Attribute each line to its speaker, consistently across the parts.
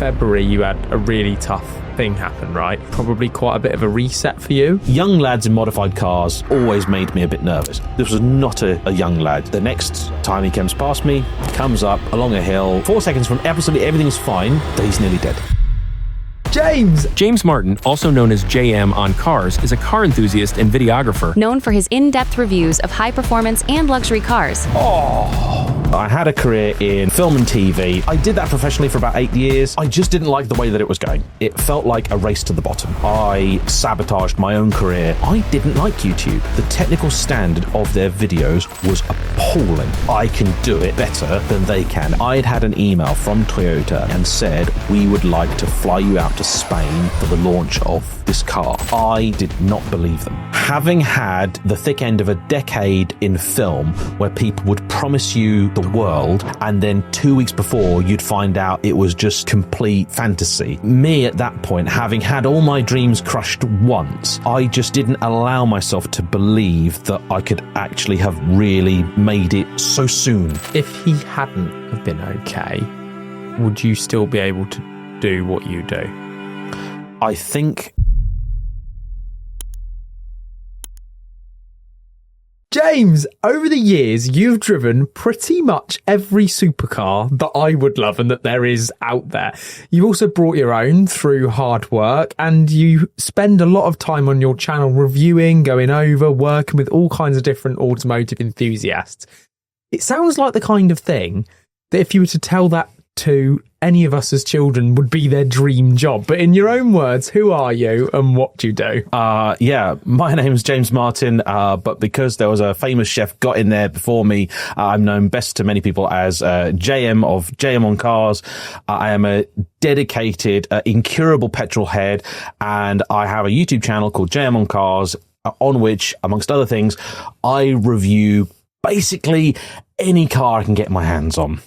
Speaker 1: February you had a really tough thing happen, right? Probably quite a bit of a reset for you.
Speaker 2: Young lads in modified cars always made me a bit nervous. This was not a young lad. The next time he comes past me, comes up along a hill, 4 seconds from absolutely everything's fine, he's nearly dead.
Speaker 3: James Martin, also known as JayEmm on Cars, is a car enthusiast and videographer.
Speaker 4: Known for his in-depth reviews of high-performance and luxury cars.
Speaker 2: I had a career in film and TV. I did that professionally for about 8 years. I just didn't like the way that it was going. It felt like a race to the bottom. I sabotaged my own career. I didn't like YouTube. The technical standard of their videos was appalling. I can do it better than they can. I'd had an email from Toyota and said, we would like to fly you out to Spain for the launch of this car. I did not believe them. Having had the thick end of a decade in film where people would promise you the world and then 2 weeks before you'd find out it was just complete fantasy. Me at that point, having had all my dreams crushed once, I just didn't allow myself to believe that I could actually have really made it so soon.
Speaker 1: If he hadn't have been okay, would you still be able to do what you do?
Speaker 2: I think...
Speaker 1: James, over the years, you've driven pretty much every supercar that I would love and that there is out there. You've also brought your own through hard work, and you spend a lot of time on your channel reviewing, going over, working with all kinds of different automotive enthusiasts. It sounds like the kind of thing that if you were to tell that to any of us as children would be their dream job. But in your own words, who are you and what do you do?
Speaker 2: Yeah, my name's James Martin, but because there was a famous chef got in there before me, I'm known best to many people as JayEmm of JayEmm on Cars. I am a dedicated, incurable petrol head, and I have a YouTube channel called JayEmm on Cars, on which, amongst other things, I review basically any car I can get my hands on.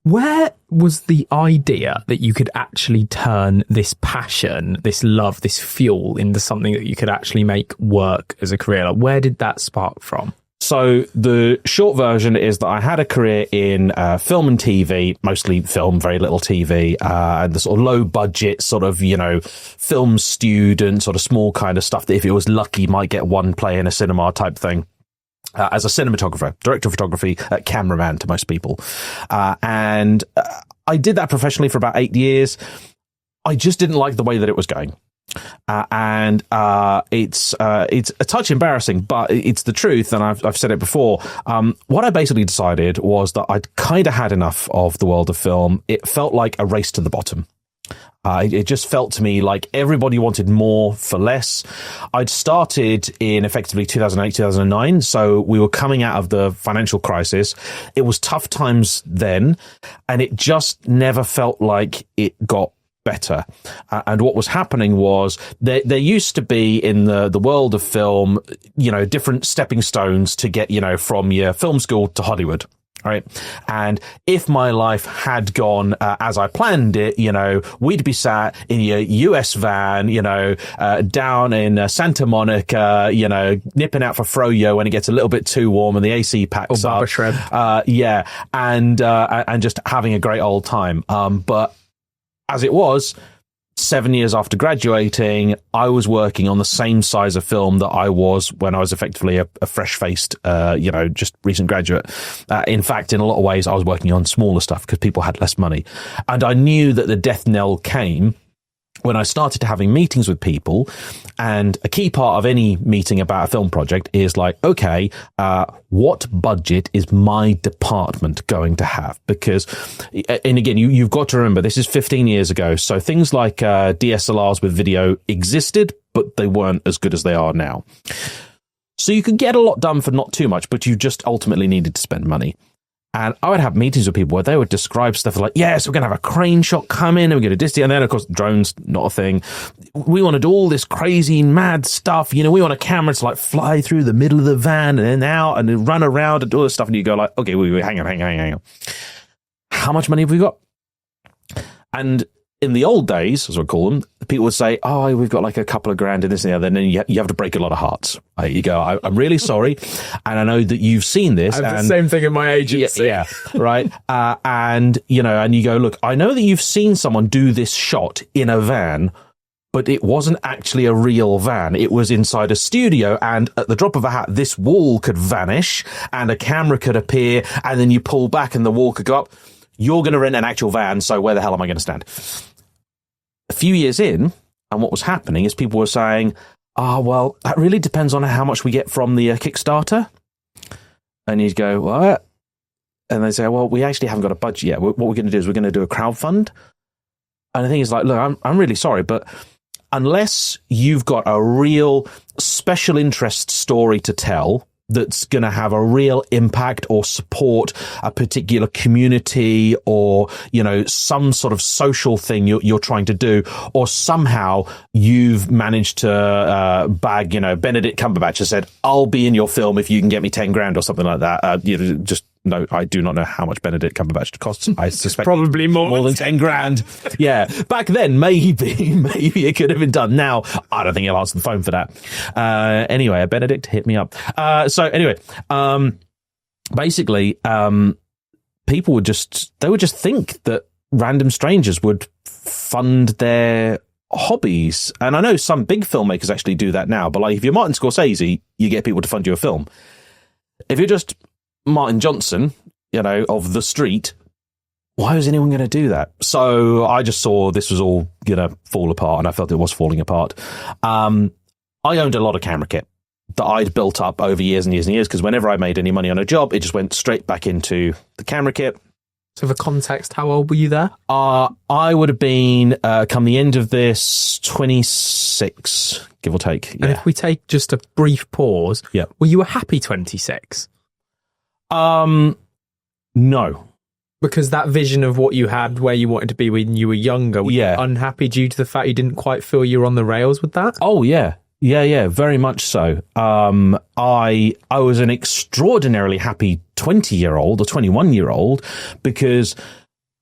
Speaker 1: Where was the idea that you could actually turn this passion, this love, this fuel into something that you could actually make work as a career? Like, where did that spark from?
Speaker 2: So the short version is that I had a career in film and TV, mostly film, very little TV, and the sort of low budget sort of, film student, sort of small kind of stuff that if it was lucky might get one play in a cinema type thing. As a cinematographer, director of photography, cameraman to most people. And I did that professionally for about 8 years. I just didn't like the way that it was going. And it's a touch embarrassing, but it's the truth. And I've said it before. What I basically decided was that I'd kind of had enough of the world of film. It felt like a race to the bottom. It just felt to me like everybody wanted more for less. I'd started in effectively 2008, 2009. So we were coming out of the financial crisis. It was tough times then, and it just never felt like it got better. And what was happening was there used to be in the world of film, different stepping stones to get, from your film school to Hollywood. Right. And if my life had gone as I planned it, we'd be sat in your US van, down in Santa Monica, nipping out for froyo when it gets a little bit too warm and the AC packs
Speaker 1: or
Speaker 2: up.
Speaker 1: Shrimp.
Speaker 2: Yeah. And just having a great old time. But as it was, 7 years after graduating, I was working on the same size of film that I was when I was effectively a fresh-faced, just recent graduate. In fact, in a lot of ways, I was working on smaller stuff because people had less money. And I knew that the death knell came when I started having meetings with people. And a key part of any meeting about a film project is like, okay, what budget is my department going to have? Because, and again, you've got to remember, this is 15 years ago. So things like DSLRs with video existed, but they weren't as good as they are now. So you could get a lot done for not too much, but you just ultimately needed to spend money. And I would have meetings with people where they would describe stuff like, yes, we're going to have a crane shot come in and we're going to do this. And then, of course, drones, not a thing. We want to do all this crazy, mad stuff. We want a camera to like fly through the middle of the van and then out and then run around and do all this stuff. And you go like, okay, wait, hang on. How much money have we got? And in the old days, as I call them, people would say, "Oh, we've got like a couple of grand in this and the other," and then you have to break a lot of hearts. You go, "I'm really sorry, and I know that you've seen this."
Speaker 1: I have the same thing in my agency.
Speaker 2: Yeah, right. And you go, "Look, I know that you've seen someone do this shot in a van, but it wasn't actually a real van. It was inside a studio, and at the drop of a hat, this wall could vanish, and a camera could appear, and then you pull back, and the wall could go up. You're going to rent an actual van, so where the hell am I going to stand?" A few years in, and what was happening is people were saying, well, that really depends on how much we get from the Kickstarter. And you go, "What?" And they say, "Well, we actually haven't got a budget yet. What we're going to do is we're going to do a crowdfund." And the thing is, like, look, I'm really sorry, but unless you've got a real special interest story to tell that's going to have a real impact or support a particular community or, some sort of social thing you're trying to do, or somehow you've managed to bag, Benedict Cumberbatch has said, "I'll be in your film if you can get me 10 grand or something like that." No, I do not know how much Benedict Cumberbatch costs. I suspect
Speaker 1: probably more
Speaker 2: than 10 grand. Yeah. Back then, maybe it could have been done. Now, I don't think he'll answer the phone for that. Anyway, Benedict, hit me up. Basically, people would just think that random strangers would fund their hobbies. And I know some big filmmakers actually do that now, but like if you're Martin Scorsese, you get people to fund you a film. If you're just Martin Johnson, of the street, why was anyone going to do that? So I just saw this was all going to fall apart, and I felt it was falling apart. I owned a lot of camera kit that I'd built up over years and years and years, because whenever I made any money on a job, it just went straight back into the camera kit.
Speaker 1: So for context, how old were you there?
Speaker 2: I would have been, come the end of this, 26, give or take. Yeah.
Speaker 1: And if we take just a brief pause, were you a happy 26?
Speaker 2: No.
Speaker 1: Because that vision of what you had, where you wanted to be when you were younger, were you unhappy due to the fact you didn't quite feel you were on the rails with that?
Speaker 2: Oh, yeah. Yeah, very much so. I was an extraordinarily happy 20-year-old or 21-year-old because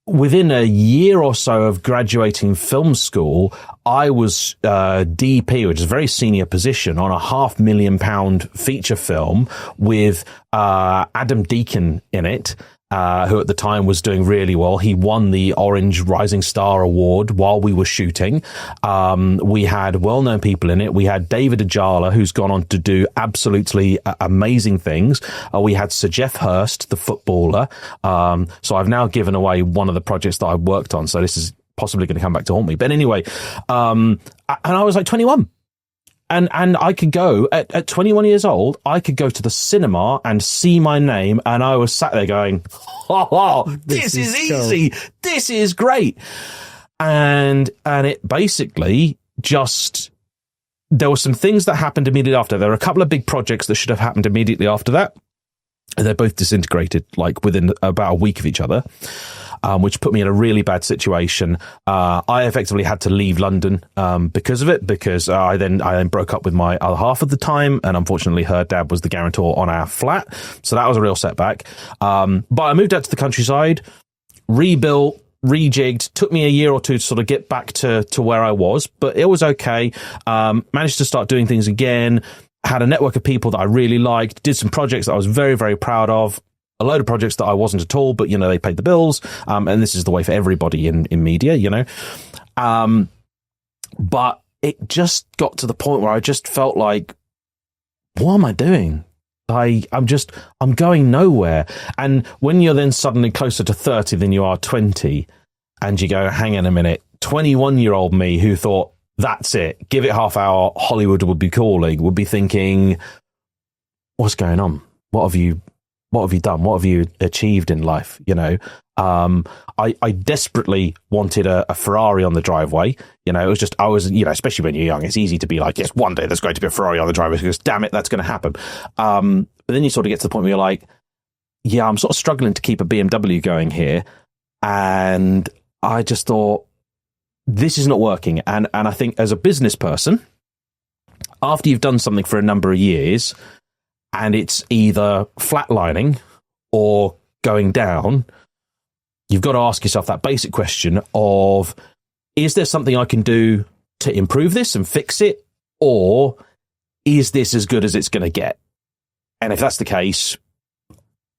Speaker 2: within a year or so of graduating film school, I was DP, which is a very senior position, on a £500,000 feature film with Adam Deacon in it, who at the time was doing really well. He won the Orange Rising Star Award while we were shooting. We had well-known people in it. We had David Ajala, who's gone on to do absolutely amazing things. We had Sir Geoff Hurst, the footballer. So I've now given away one of the projects that I've worked on. So this is possibly going to come back to haunt me. But anyway, and I was like 21. And I could go, at 21 years old, I could go to the cinema and see my name, and I was sat there going, oh, this is easy. Cool. This is great. And it basically just, there were some things that happened immediately after. There were a couple of big projects that should have happened immediately after that. And they're both disintegrated, like within about a week of each other. Which put me in a really bad situation. I effectively had to leave London because of it, because I then broke up with my other half at the time, and unfortunately her dad was the guarantor on our flat, so that was a real setback. But I moved out to the countryside, rebuilt, rejigged. Took me a year or two to sort of get back to where I was, but it was okay. Managed to start doing things again. Had a network of people that I really liked. Did some projects that I was very, very proud of. A load of projects that I wasn't at all, but, they paid the bills. And this is the way for everybody in media, But it just got to the point where I just felt like, what am I doing? I'm going nowhere. And when you're then suddenly closer to 30 than you are 20, and you go, hang on a minute, 21-year-old me who thought, that's it, give it half hour, Hollywood would be calling, would be thinking, what's going on? What have you done? What have you achieved in life? I desperately wanted a Ferrari on the driveway. It was just, especially when you're young, it's easy to be like, yes, one day there's going to be a Ferrari on the driveway because damn it, that's going to happen. But then you sort of get to the point where you're like, yeah, I'm sort of struggling to keep a BMW going here. And I just thought, this is not working. And I think as a business person, after you've done something for a number of years, and it's either flatlining or going down, you've got to ask yourself that basic question of, is there something I can do to improve this and fix it? Or is this as good as it's going to get? And if that's the case,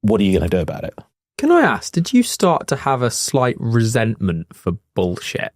Speaker 2: what are you going to do about it?
Speaker 1: Can I ask, did you start to have a slight resentment for bullshit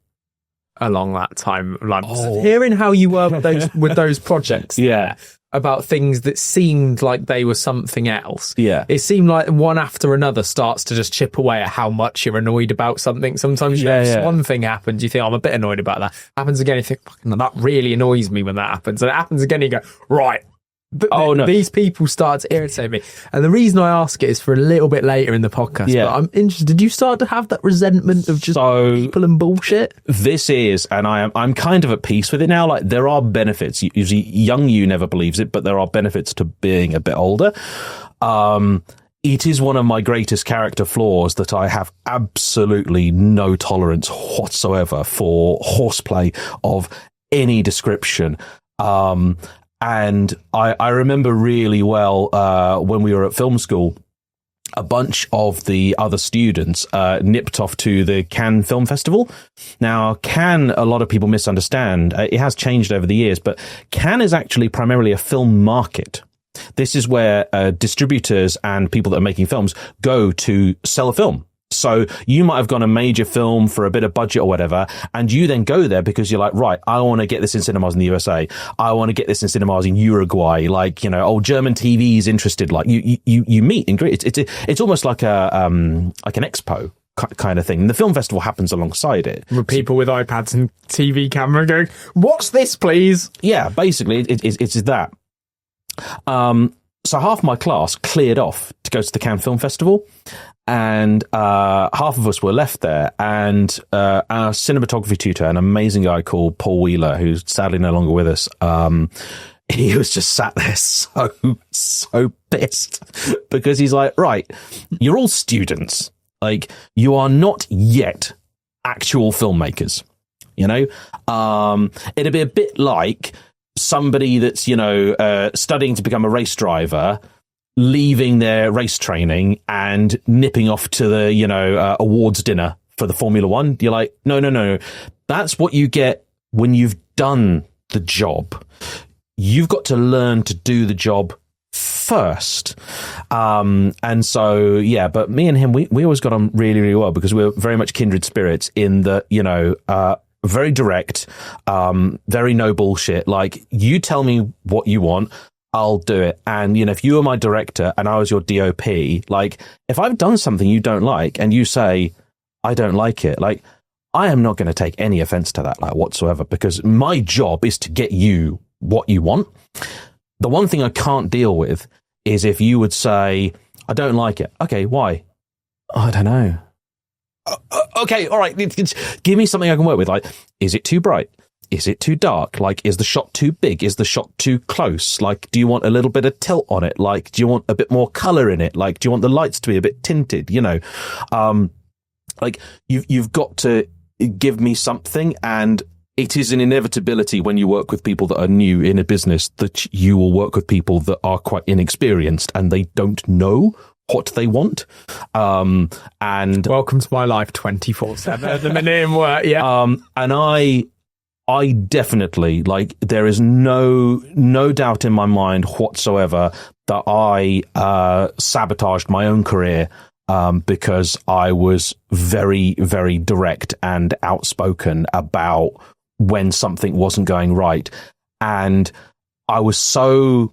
Speaker 1: along that time? Like, hearing how you were with those projects.
Speaker 2: Yeah.
Speaker 1: About things that seemed like they were something else.
Speaker 2: Yeah.
Speaker 1: It seemed like one after another starts to just chip away at how much you're annoyed about something. Sometimes one thing happens, you think, I'm a bit annoyed about that. Happens again, you think, fucking, that really annoys me when that happens. And it happens again, you go, right. These people start to irritate me. And the reason I ask it is for a little bit later in the podcast.
Speaker 2: Yeah.
Speaker 1: But I'm interested, did you start to have that resentment of just people and bullshit?
Speaker 2: This is, and I'm kind of at peace with it now. Like, there are benefits. Usually young you never believes it, but there are benefits to being a bit older. It is one of my greatest character flaws that I have absolutely no tolerance whatsoever for horseplay of any description. And I remember really well when we were at film school, a bunch of the other students nipped off to the Cannes Film Festival. Now, Cannes, a lot of people misunderstand. It has changed over the years, but Cannes is actually primarily a film market. This is where distributors and people that are making films go to sell a film. So you might have gone a major film for a bit of budget or whatever, and you then go there because you're like, right, I want to get this in cinemas in the USA. I want to get this in cinemas in Uruguay. Like, you know, German TV is interested. Like you meet and greet. It's almost like an expo kind of thing. And the film festival happens alongside it.
Speaker 1: With people with iPads and TV camera going, what's this, please?
Speaker 2: Yeah, basically it's that. So half my class cleared off to go to the Cannes Film Festival. And half of us were left there, and our cinematography tutor, an amazing guy called Paul Wheeler, who's sadly no longer with us, he was just sat there so pissed because he's like, right, you're all students. Like, you are not yet actual filmmakers, you know? It'd be a bit like somebody that's, you know, studying to become a race driver, leaving their race training and nipping off to the, you know, awards dinner for the Formula One. You're like, no. That's what you get when you've done the job. You've got to learn to do the job first. And so, yeah, but me and him, we always got on really, really well because we're very much kindred spirits in that, you know, very direct, very no bullshit. Like, you tell me what you want, I'll do it. And, you know, if you were my director and I was your DOP, like, if I've done something you don't like and you say, I don't like it, like, I am not going to take any offense to that, like, whatsoever, because my job is to get you what you want. The one thing I can't deal with is if you would say, I don't like it. Okay, why? I don't know. Okay, all right. Give me something I can work with. Like, is it too bright? Is it too dark? Like, is the shot too big? Is the shot too close? Like, do you want a little bit of tilt on it? Like, do you want a bit more color in it? Like, do you want the lights to be a bit tinted? You know, like, you've got to give me something. And it is an inevitability when you work with people that are new in a business that you will work with people that are quite inexperienced and they don't know what they want. And
Speaker 1: welcome to my life 24/7 at the minute in work. Yeah.
Speaker 2: And I definitely, like, there is no doubt in my mind whatsoever that I sabotaged my own career because I was very, very direct and outspoken about when something wasn't going right. And I was so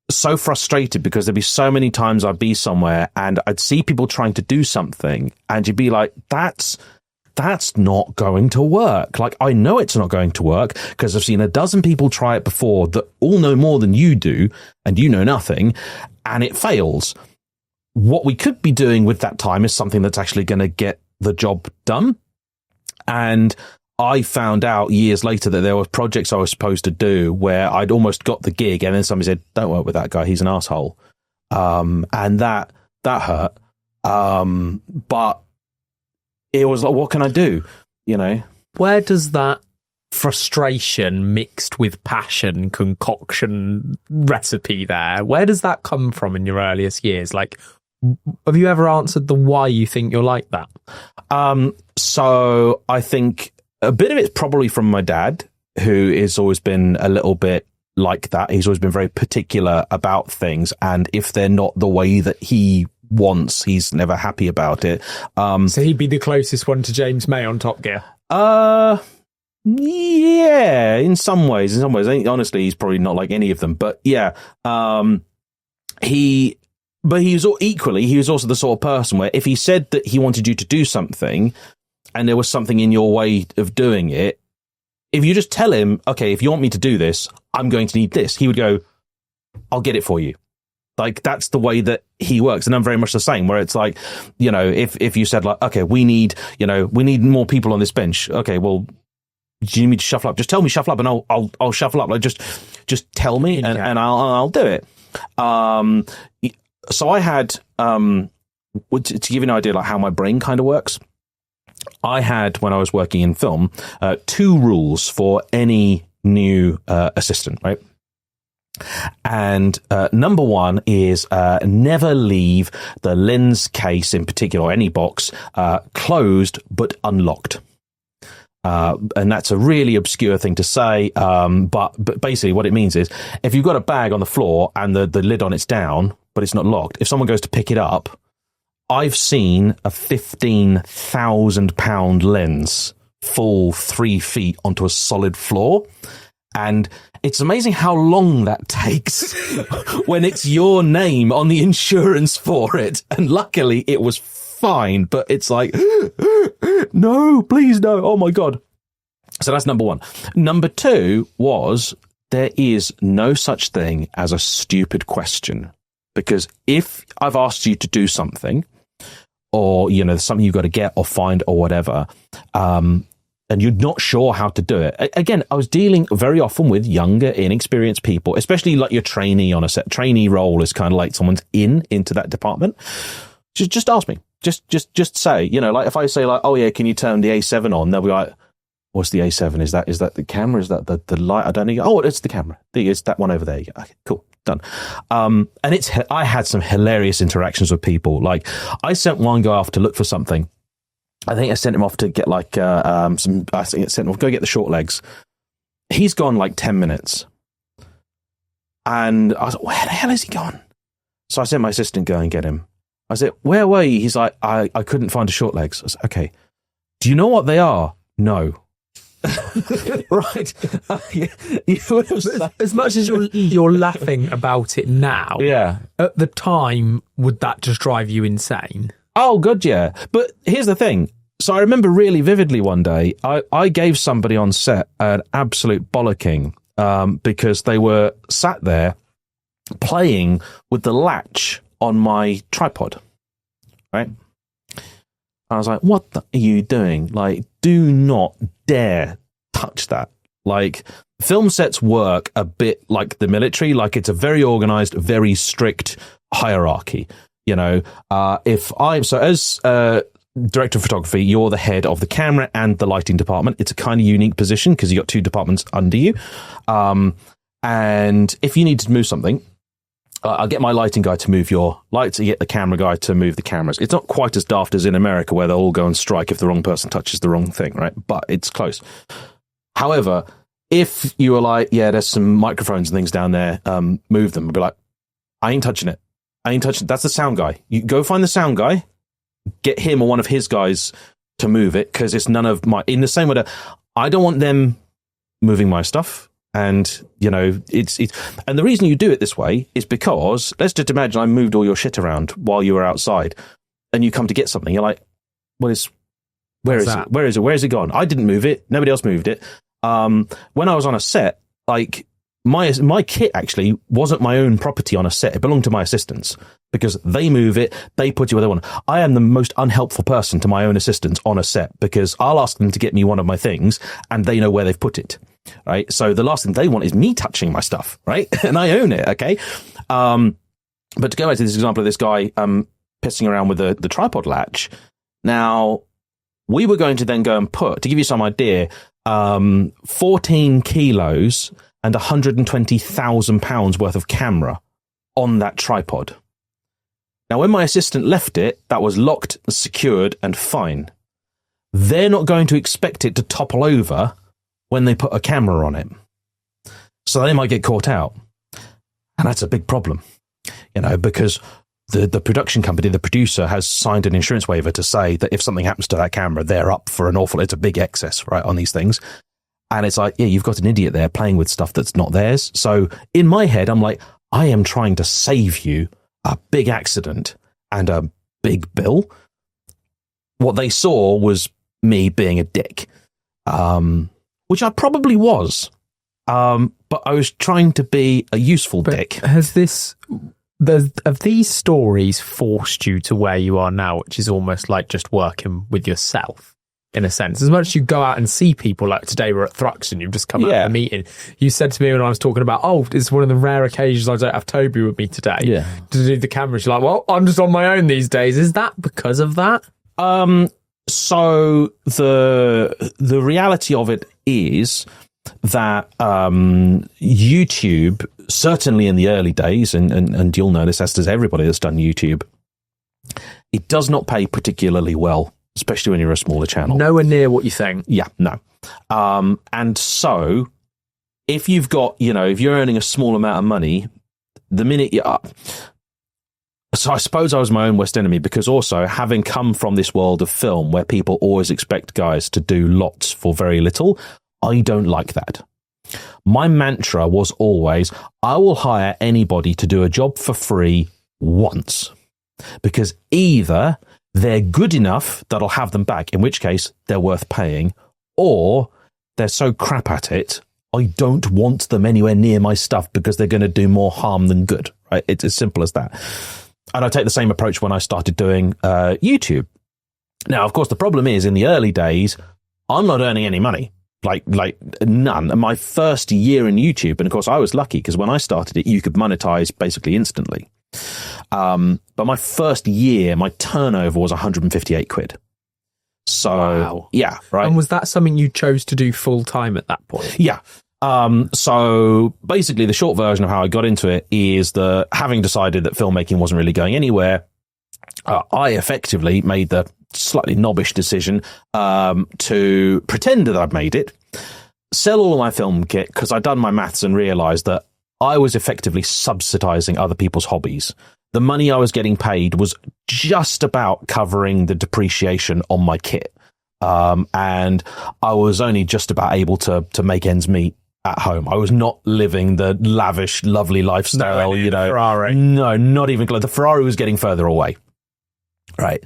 Speaker 2: frustrated because there'd be so many times I'd be somewhere and I'd see people trying to do something and you'd be like, that's not going to work. Like, I know it's not going to work because I've seen a dozen people try it before that all know more than you do and you know nothing, and it fails. What we could be doing with that time is something that's actually going to get the job done. And I found out years later that there were projects I was supposed to do where I'd almost got the gig and then somebody said, don't work with that guy, he's an asshole. And that hurt. But it was like, what can I do? You know?
Speaker 1: Where does that frustration mixed with passion concoction recipe there, where does that come from in your earliest years? Like, have you ever answered the why you think you're like that?
Speaker 2: So I think a bit of it's probably from my dad, who has always been a little bit like that. He's always been very particular about things, and if they're not the way that he wants, he's never happy about it.
Speaker 1: So he'd be the closest one to James May on Top Gear.
Speaker 2: Yeah, in some ways. I think, honestly, he's probably not like any of them, but yeah. He was also the sort of person where if he said that he wanted you to do something and there was something in your way of doing it, if you just tell him, okay, if you want me to do this, I'm going to need this, he would go, I'll get it for you. Like, that's the way that he works. And I'm very much the same, where it's like, you know, if you said like, okay, we need more people on this bench. Okay, well, do you need me to shuffle up? Just tell me shuffle up and I'll shuffle up. Like, just tell me and I'll do it. So I had, to give you an idea like how my brain kind of works, I had, when I was working in film, 2 rules for any new assistant, right? And number 1 is never leave the lens case in particular, or any box, closed but unlocked. And that's a really obscure thing to say, but basically what it means is if you've got a bag on the floor and the lid on it's down, but it's not locked, if someone goes to pick it up, I've seen a £15,000 lens fall 3 feet onto a solid floor. And it's amazing how long that takes when it's your name on the insurance for it. And luckily it was fine, but it's like, no, please no. Oh my God. So that's number 1. Number 2 was there is no such thing as a stupid question. Because if I've asked you to do something, or, you know, something you've got to get or find or whatever, and you're not sure how to do it. Again, I was dealing very often with younger, inexperienced people, especially like your trainee on a set. Trainee role is kind of like someone's into that department. Just ask me. Just say, you know, like if I say like, oh yeah, can you turn the A7 on? They'll be like, what's the A7? Is that the camera? Is that the light? I don't know. Oh, it's the camera. It's that one over there. Okay, cool. Done. And I had some hilarious interactions with people. Like I sent one guy off to look for something. I think I sent him off to get like I think I sent him off, go get the short legs. He's gone like 10 minutes. And I was like, where the hell is he gone? So I sent my assistant, go and get him. I said, where were you? He's like, I couldn't find the short legs. I said, okay. Do you know what they are? No. Right.
Speaker 1: As much as you're laughing about it now,
Speaker 2: yeah.
Speaker 1: At the time, would that just drive you insane?
Speaker 2: Oh, good, yeah. But here's the thing. So I remember really vividly one day, I gave somebody on set an absolute bollocking because they were sat there playing with the latch on my tripod, right? I was like, what are you doing? Like, do not dare touch that. Like, film sets work a bit like the military. Like, it's a very organized, very strict hierarchy. You know, as director of photography, you're the head of the camera and the lighting department. It's a kind of unique position because you got 2 departments under you. And if you need to move something, I'll get my lighting guy to move your lights, you get the camera guy to move the cameras. It's not quite as daft as in America where they'll all go on strike if the wrong person touches the wrong thing, right? But it's close. However, if you were like, yeah, there's some microphones and things down there, move them, I'd be like, I ain't touching it. That's the sound guy. You go find the sound guy, get him or one of his guys to move it, because it's none of my, in the same way that I don't want them moving my stuff. And, you know, it's and the reason you do it this way is because, let's just imagine I moved all your shit around while you were outside and you come to get something. You're like, where is it? Where is it gone? I didn't move it. Nobody else moved it. When I was on a set, like my kit actually wasn't my own property on a set. It belonged to my assistants because they move it. They put it where they want. I am the most unhelpful person to my own assistants on a set because I'll ask them to get me one of my things and they know where they've put it. Right. So the last thing they want is me touching my stuff. Right. And I own it. OK. But to go back to this example of this guy pissing around with the tripod latch. Now, we were going to then go and put, to give you some idea, 14 kilos and £120,000 worth of camera on that tripod. Now, when my assistant left it, that was locked, secured and fine. they're not going to expect it to topple over when they put a camera on it. So they might get caught out. And that's a big problem, because the production company, the producer, has signed an insurance waiver to say that if something happens to that camera, they're up for it's a big excess, right, on these things. And it's like, yeah, you've got an idiot there playing with stuff that's not theirs. So in my head, I'm like, I am trying to save you a big accident and a big bill. What they saw was me being a dick, which I probably was. But I was trying to be a useful dick.
Speaker 1: Have these stories forced you to where you are now, which is almost like just working with yourself, in a sense? As much as you go out and see people, like today we're at Thrux and you've just come out of a meeting. You said to me when I was talking about, it's one of the rare occasions I don't have Toby with me today to do the cameras. You're like, well, I'm just on my own these days. Is that because of that?
Speaker 2: So the reality of it is that YouTube, certainly in the early days, and you'll know this, as does everybody that's done YouTube, it does not pay particularly well, especially when you're a smaller channel.
Speaker 1: Nowhere near what you think.
Speaker 2: Yeah, no. And so if you've got, if you're earning a small amount of money, the minute you're up. So I suppose I was my own worst enemy, because also having come from this world of film where people always expect guys to do lots for very little, I don't like that. My mantra was always, I will hire anybody to do a job for free once, because either they're good enough that I'll have them back, in which case they're worth paying, or they're so crap at it, I don't want them anywhere near my stuff because they're going to do more harm than good. Right? It's as simple as that. And I take the same approach when I started doing YouTube. Now, of course, the problem is in the early days, I'm not earning any money. Like none. My first year in YouTube, and of course I was lucky because when I started it, you could monetize basically instantly. But my first year, my turnover was 158 quid. So,
Speaker 1: wow.
Speaker 2: Yeah, right.
Speaker 1: And was that something you chose to do full time at that point?
Speaker 2: Yeah. So basically the short version of how I got into it is that having decided that filmmaking wasn't really going anywhere, I effectively made the slightly knobbish decision to pretend that I'd made it, sell all of my film kit, because I'd done my maths and realised that I was effectively subsidising other people's hobbies. The money I was getting paid was just about covering the depreciation on my kit. And I was only just about able to make ends meet at home. I was not living the lavish, lovely lifestyle,
Speaker 1: Ferrari.
Speaker 2: No, not even close. The Ferrari was getting further away. Right.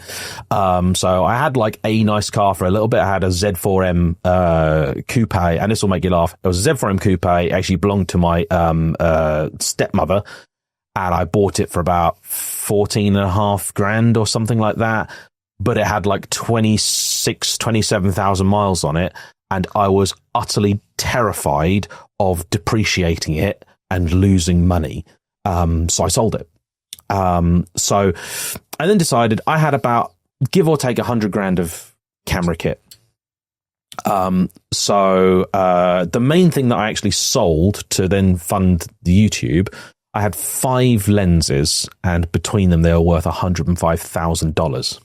Speaker 2: So I had like a nice car for a little bit. I had a Z4M coupe, and this will make you laugh. It was a Z4M coupe. It actually belonged to my stepmother, and I bought it for about 14.5 grand or something like that. But it had like 27,000 miles on it, and I was utterly terrified of depreciating it and losing money. So I sold it. So I then decided I had about, give or take, 100 grand of camera kit. So the main thing that I actually sold to then fund the YouTube, I had 5 lenses, and between them they were worth $105,000.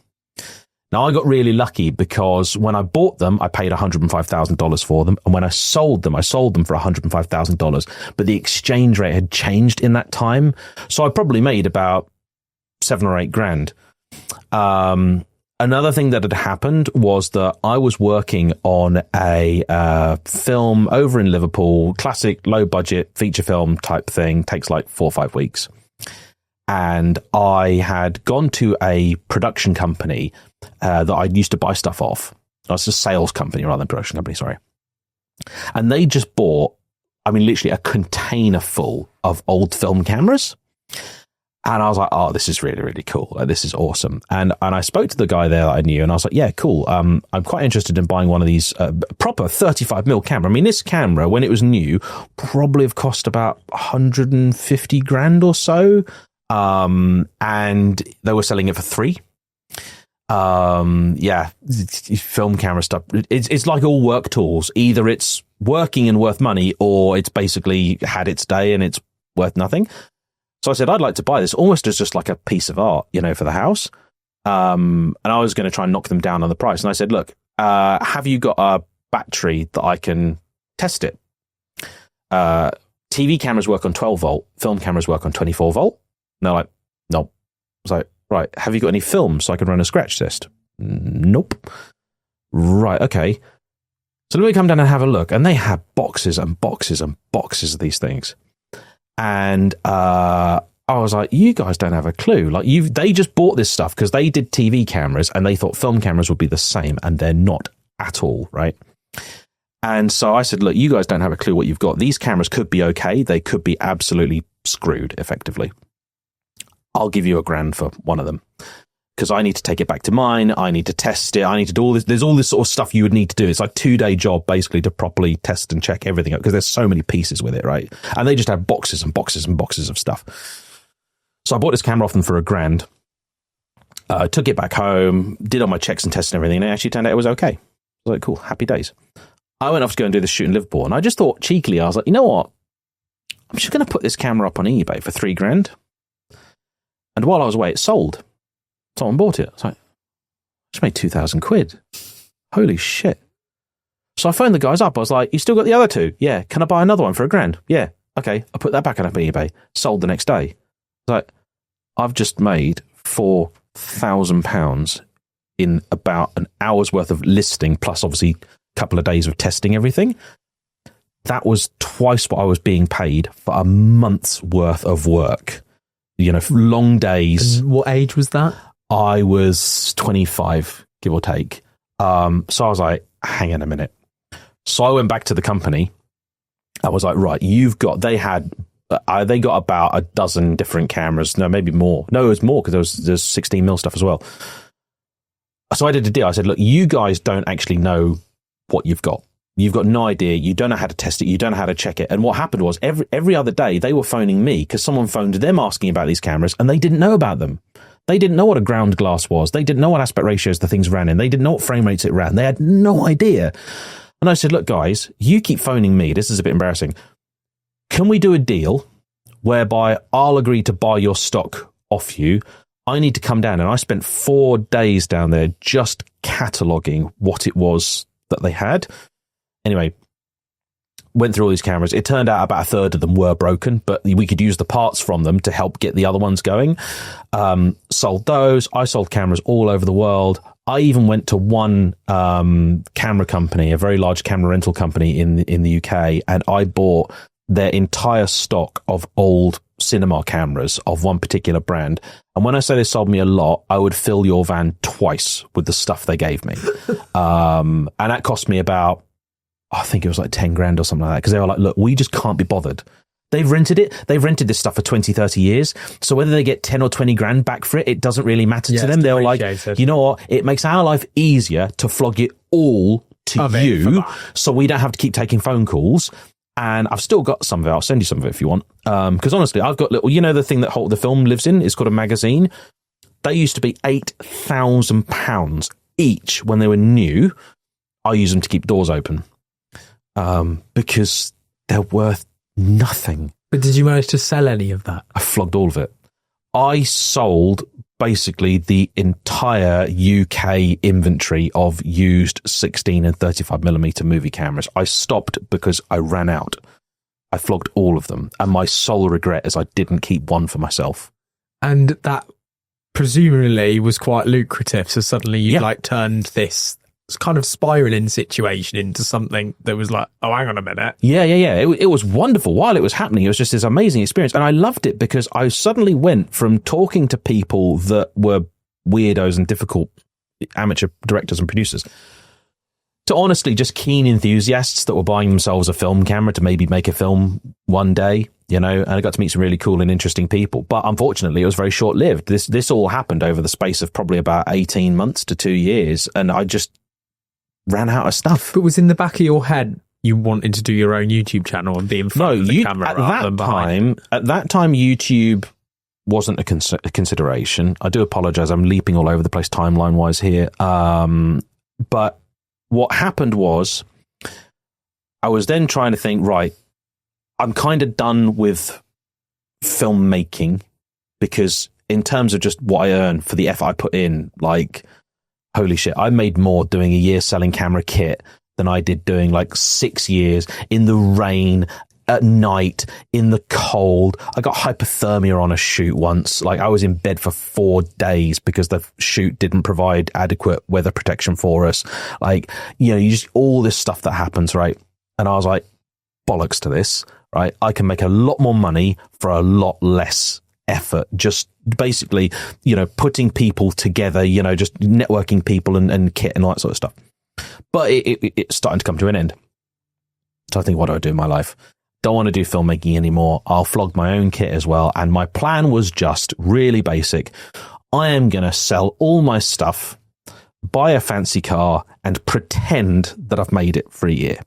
Speaker 2: Now, I got really lucky because when I bought them, I paid $105,000 for them. And when I sold them for $105,000. But the exchange rate had changed in that time. So I probably made about 7 or 8 grand. Another thing that had happened was that I was working on a film over in Liverpool, classic low budget feature film type thing, takes like 4 or 5 weeks. And I had gone to a production company that I used to buy stuff off. It's a sales company rather than production company, sorry. And they just bought, literally a container full of old film cameras. And I was like, oh, this is really, really cool. Like, this is awesome. And I spoke to the guy there that I knew, and I was like, yeah, cool. I'm quite interested in buying one of these proper 35mm camera. This camera, when it was new, probably have cost about 150 grand or so. And they were selling it for 3. Film camera stuff. It's like all work tools. Either it's working and worth money, or it's basically had its day and it's worth nothing. So I said, I'd like to buy this almost as just like a piece of art, for the house. And I was going to try and knock them down on the price. And I said, look, have you got a battery that I can test it? TV cameras work on 12 volt, film cameras work on 24 volt. And they're like, nope. I was like, right, have you got any film so I can run a scratch test? Nope. Right, okay. So let me come down and have a look. And they had boxes and boxes and boxes of these things. And I was like, you guys don't have a clue. Like, they just bought this stuff because they did TV cameras and they thought film cameras would be the same, and they're not at all, right? And so I said, look, you guys don't have a clue what you've got. These cameras could be okay. They could be absolutely screwed, effectively. I'll give you $1,000 for one of them. Because I need to take it back to mine, I need to test it, I need to do all this. There's all this sort of stuff you would need to do. It's like a 2-day job, basically, to properly test and check everything up, because there's so many pieces with it, right? And they just have boxes and boxes and boxes of stuff. So I bought this camera off them for $1,000. Took it back home, did all my checks and tests and everything, and it actually turned out it was okay. I was like, cool, happy days. I went off to go and do this shoot in Liverpool, and I just thought cheekily, I was like, you know what? I'm just going to put this camera up on eBay for $3,000. And while I was away, it sold. Someone bought it. I was like, I just made 2,000 quid. Holy shit. So I phoned the guys up. I was like, you still got the other two? Yeah. Can I buy another one for $1,000? Yeah. Okay. I put that back up on eBay. Sold the next day. I was like, I've just made £4,000 in about an hour's worth of listing, plus obviously a couple of days of testing everything. That was twice what I was being paid for a month's worth of work. You know, long days.
Speaker 1: And what age was that?
Speaker 2: I was 25, give or take. So I was like, hang on a minute. So I went back to the company. I was like, right, they got about a dozen different cameras. No, maybe more. No, it was more, because there's 16mm stuff as well. So I did a deal. I said, look, you guys don't actually know what you've got. You've got no idea. You don't know how to test it. You don't know how to check it. And what happened was every other day they were phoning me because someone phoned them asking about these cameras, and they didn't know about them. They didn't know what a ground glass was. They didn't know what aspect ratios the things ran in. They didn't know what frame rates it ran. They had no idea. And I said, look, guys, you keep phoning me. This is a bit embarrassing. Can we do a deal whereby I'll agree to buy your stock off you? I need to come down. And I spent 4 days down there just cataloguing what it was that they had. Anyway, went through all these cameras. It turned out about a third of them were broken, but we could use the parts from them to help get the other ones going. Sold those. I sold cameras all over the world. I even went to one camera company, a very large camera rental company in the UK, and I bought their entire stock of old cinema cameras of one particular brand. And when I say they sold me a lot, I would fill your van twice with the stuff they gave me. And that cost me about, I think it was like 10 grand or something like that, because they were like, look, we just can't be bothered. They've rented it. They've rented this stuff for 20, 30 years. So whether they get 10 or 20 grand back for it, it doesn't really matter to them. They were like, you know what? It makes our life easier to flog it all to you, so we don't have to keep taking phone calls. And I've still got some of it. I'll send you some of it if you want. Because honestly, I've got little, you know, the thing that the film lives in is called a magazine. They used to be £8,000 each when they were new. I use them to keep doors open. Because they're worth nothing.
Speaker 1: But did you manage to sell any of that?
Speaker 2: I flogged all of it. I sold basically the entire UK inventory of used 16 and 35mm movie cameras. I stopped because I ran out. I flogged all of them. And my sole regret is I didn't keep one for myself.
Speaker 1: And that presumably was quite lucrative. So suddenly you turned this kind of spiraling situation into something that was like, oh, hang on a minute.
Speaker 2: Yeah. It was wonderful. While it was happening, it was just this amazing experience. And I loved it because I suddenly went from talking to people that were weirdos and difficult amateur directors and producers to honestly just keen enthusiasts that were buying themselves a film camera to maybe make a film one day, you know, and I got to meet some really cool and interesting people. But unfortunately, it was very short-lived. This all happened over the space of probably about 18 months to 2 years. And I just ran out of stuff.
Speaker 1: But was in the back of your head you wanted to do your own YouTube channel and be in front of the camera rather than behind?
Speaker 2: At that time, YouTube wasn't a consideration. I do apologize. I'm leaping all over the place timeline-wise here. But what happened was I was then trying to think, right, I'm kind of done with filmmaking because in terms of just what I earn for the effort I put in, like, holy shit, I made more doing a year selling camera kit than I did doing like 6 years in the rain, at night, in the cold. I got hypothermia on a shoot once. Like, I was in bed for 4 days because the shoot didn't provide adequate weather protection for us. Like, you know, you just, all this stuff that happens, right? And I was like, bollocks to this, right? I can make a lot more money for a lot less effort, just basically, you know, putting people together, you know, just networking people and kit and all that sort of stuff. But it's starting to come to an end. So I think, what do I do in my life? Don't want to do filmmaking anymore. I'll flog my own kit as well. And my plan was just really basic. I am going to sell all my stuff, buy a fancy car, and pretend that I've made it for a year.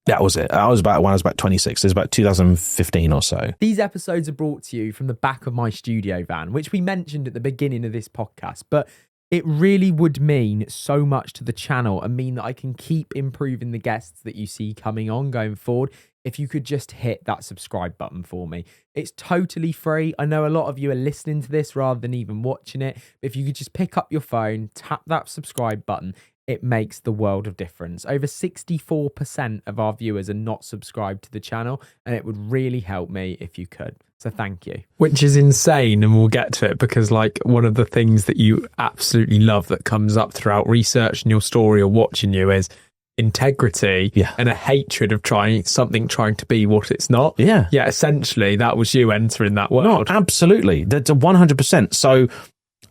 Speaker 2: That was it. When I was about 26. It was about 2015 or so.
Speaker 1: These episodes are brought to you from the back of my studio van, which we mentioned at the beginning of this podcast, but it really would mean so much to the channel and mean that I can keep improving the guests that you see coming on going forward if you could just hit that subscribe button for me. It's totally free. I know a lot of you are listening to this rather than even watching it, but if you could just pick up your phone, tap that subscribe button, it makes the world of difference. Over 64% of our viewers are not subscribed to the channel, and it would really help me if you could. So thank you. Which is insane, and we'll get to it, because like one of the things that you absolutely love that comes up throughout research in your story or watching you is integrity and a hatred of trying to be what it's not. Yeah, essentially that was you entering that world.
Speaker 2: No, absolutely. That's 100%. So,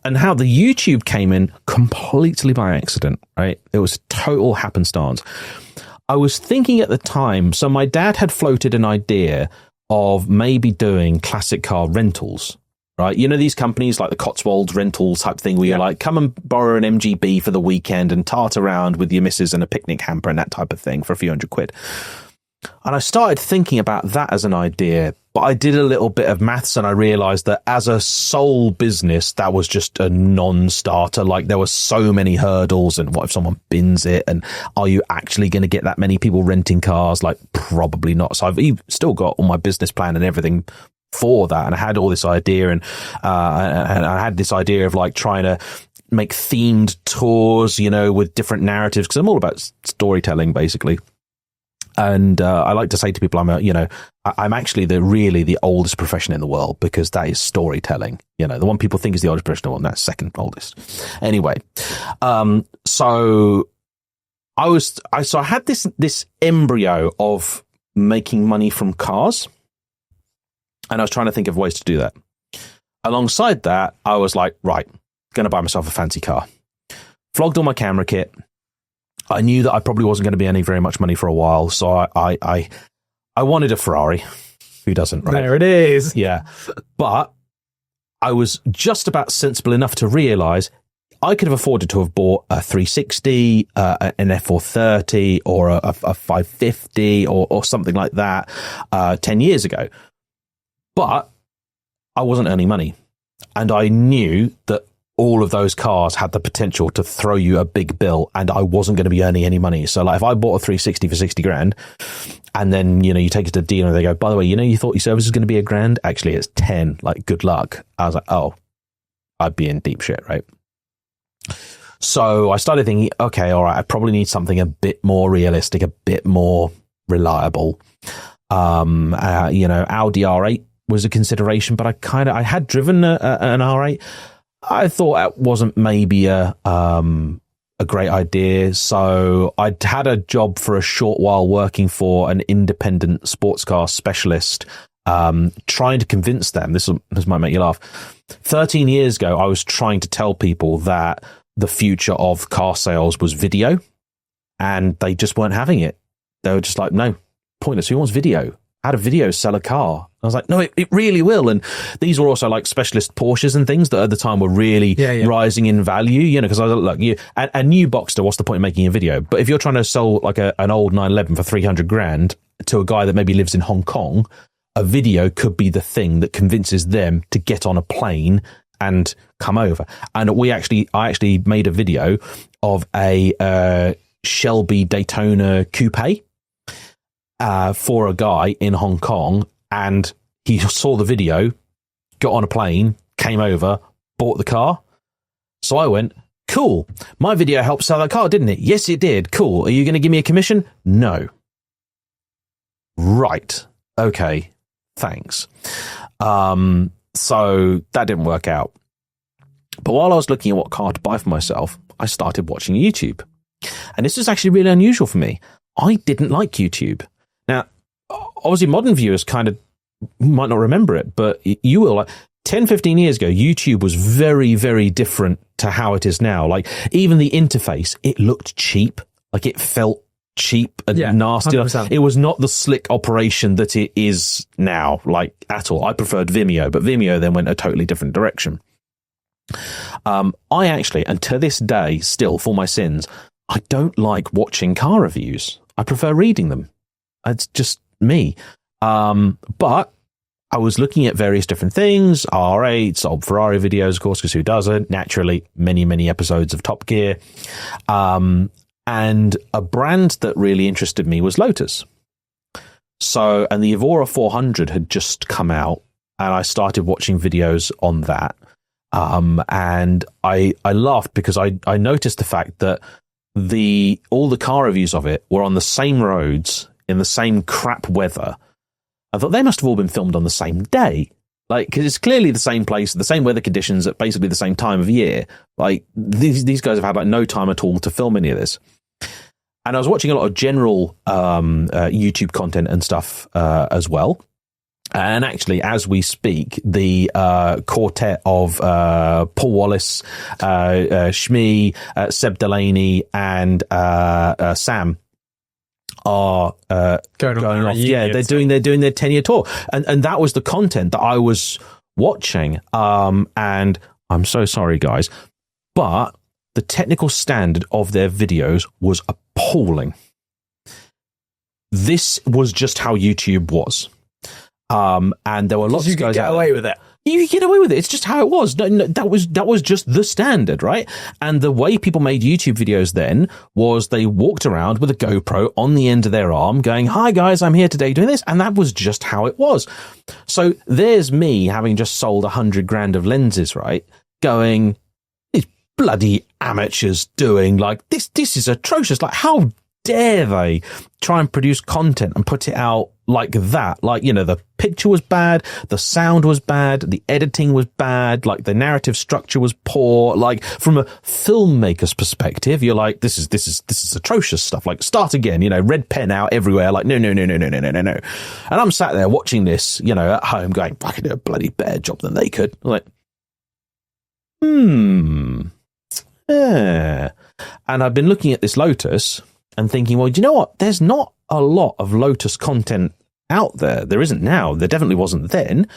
Speaker 2: and how the YouTube came in completely by accident, right? It was total happenstance. I was thinking at the time, so my dad had floated an idea of maybe doing classic car rentals, right? You know, these companies like the Cotswolds rental type thing where you're like, come and borrow an MGB for the weekend and tart around with your missus and a picnic hamper and that type of thing for a few £100. And I started thinking about that as an idea, but I did a little bit of maths and I realized that as a sole business, that was just a non-starter. Like, there were so many hurdles, and what if someone bins it? And are you actually going to get that many people renting cars? Like, probably not. So I've still got all my business plan and everything for that. And I had all this idea, and I had this idea of like trying to make themed tours, you know, with different narratives, because I'm all about storytelling, basically. And I like to say to people, I'm actually the oldest profession in the world, because that is storytelling. You know, the one people think is the oldest profession in the world, that's second oldest. Anyway, so I had this embryo of making money from cars, and I was trying to think of ways to do that. Alongside that, I was like, right, going to buy myself a fancy car. Flogged all my camera kit. I knew that I probably wasn't going to be earning very much money for a while, so I wanted a Ferrari. Who doesn't, right?
Speaker 1: There it is.
Speaker 2: Yeah. But I was just about sensible enough to realise I could have afforded to have bought a 360, an F430, or a 550, or something like that 10 years ago. But I wasn't earning money. And I knew that all of those cars had the potential to throw you a big bill, and I wasn't going to be earning any money. So like, if I bought a 360 for 60 grand, and then, you know, you take it to the dealer and they go, by the way, you know, you thought your service was going to be £1,000. Actually, it's 10. Like, good luck. I was like, oh, I'd be in deep shit, right? So I started thinking, okay, all right, I probably need something a bit more realistic, a bit more reliable. You know, Audi R8 was a consideration, but I had driven an R8. I thought that wasn't maybe a great idea. So I'd had a job for a short while working for an independent sports car specialist, trying to convince them, this might make you laugh. 13 years ago, I was trying to tell people that the future of car sales was video, and they just weren't having it. They were just like, no, pointless. Who wants video? How do video sell a car? I was like, no, it really will. And these were also like specialist Porsches and things that at the time were really rising in value, you know, because I was like, a new Boxster, what's the point of making a video? But if you're trying to sell like an old 911 for 300 grand to a guy that maybe lives in Hong Kong, a video could be the thing that convinces them to get on a plane and come over. And I actually made a video of a Shelby Daytona coupe for a guy in Hong Kong, and he saw the video, got on a plane, came over, bought the car. So I went, Cool. My video helped sell that car, didn't it? Yes, it did. Cool. Are you going to give me a commission? No. Right. Okay. Thanks. So that didn't work out. But while I was looking at what car to buy for myself, I started watching YouTube. And this is actually really unusual for me. I didn't like YouTube. Now, obviously modern viewers kind of might not remember it, but you will. Like 10, 15 years ago, YouTube was very, very different to how it is now. Like even the interface, it looked cheap. Like it felt cheap and nasty.
Speaker 1: 100%.
Speaker 2: It was not the slick operation that it is now, like at all. I preferred Vimeo, but Vimeo then went a totally different direction. I actually, and to this day, still for my sins, I don't like watching car reviews. I prefer reading them. It's just me. But I was looking at various different things, R8s, old Ferrari videos, of course, because who doesn't? Naturally, many, many episodes of Top Gear. And a brand that really interested me was Lotus. So, and the Evora 400 had just come out, and I started watching videos on that. And I laughed because I noticed the fact that all the car reviews of it were on the same roads in the same crap weather. I thought they must have all been filmed on the same day. Like, because it's clearly the same place, the same weather conditions at basically the same time of year. Like, these guys have had like no time at all to film any of this. And I was watching a lot of general YouTube content and stuff as well. And actually, as we speak, the quartet of Paul Wallace, Shmi, Seb Delaney, and Sam are going off. Yeah, they're doing their 10-year tour, and that was the content that I was watching. And I'm so sorry, guys, but the technical standard of their videos was appalling. This was just how YouTube was. And there were lots of guys
Speaker 1: get away with it.
Speaker 2: You could get away with it. It's just how it was. No, that was just the standard, right? And the way people made YouTube videos then was they walked around with a GoPro on the end of their arm going, "Hi guys, I'm here today doing this." And that was just how it was. So there's me having just sold 100 grand of lenses, right? Going, these bloody amateurs doing like this is atrocious. Like, how dare they try and produce content and put it out like that? Like, you know, the picture was bad, the sound was bad, the editing was bad, like the narrative structure was poor. Like, from a filmmaker's perspective, you're like, this is atrocious stuff. Like, start again, you know, red pen out everywhere. Like, no. And I'm sat there watching this, you know, at home going, I could do a bloody better job than they could. I'm like, yeah. And I've been looking at this Lotus and thinking, well, do you know what? There's not a lot of Lotus content out there. There isn't now. There definitely wasn't then.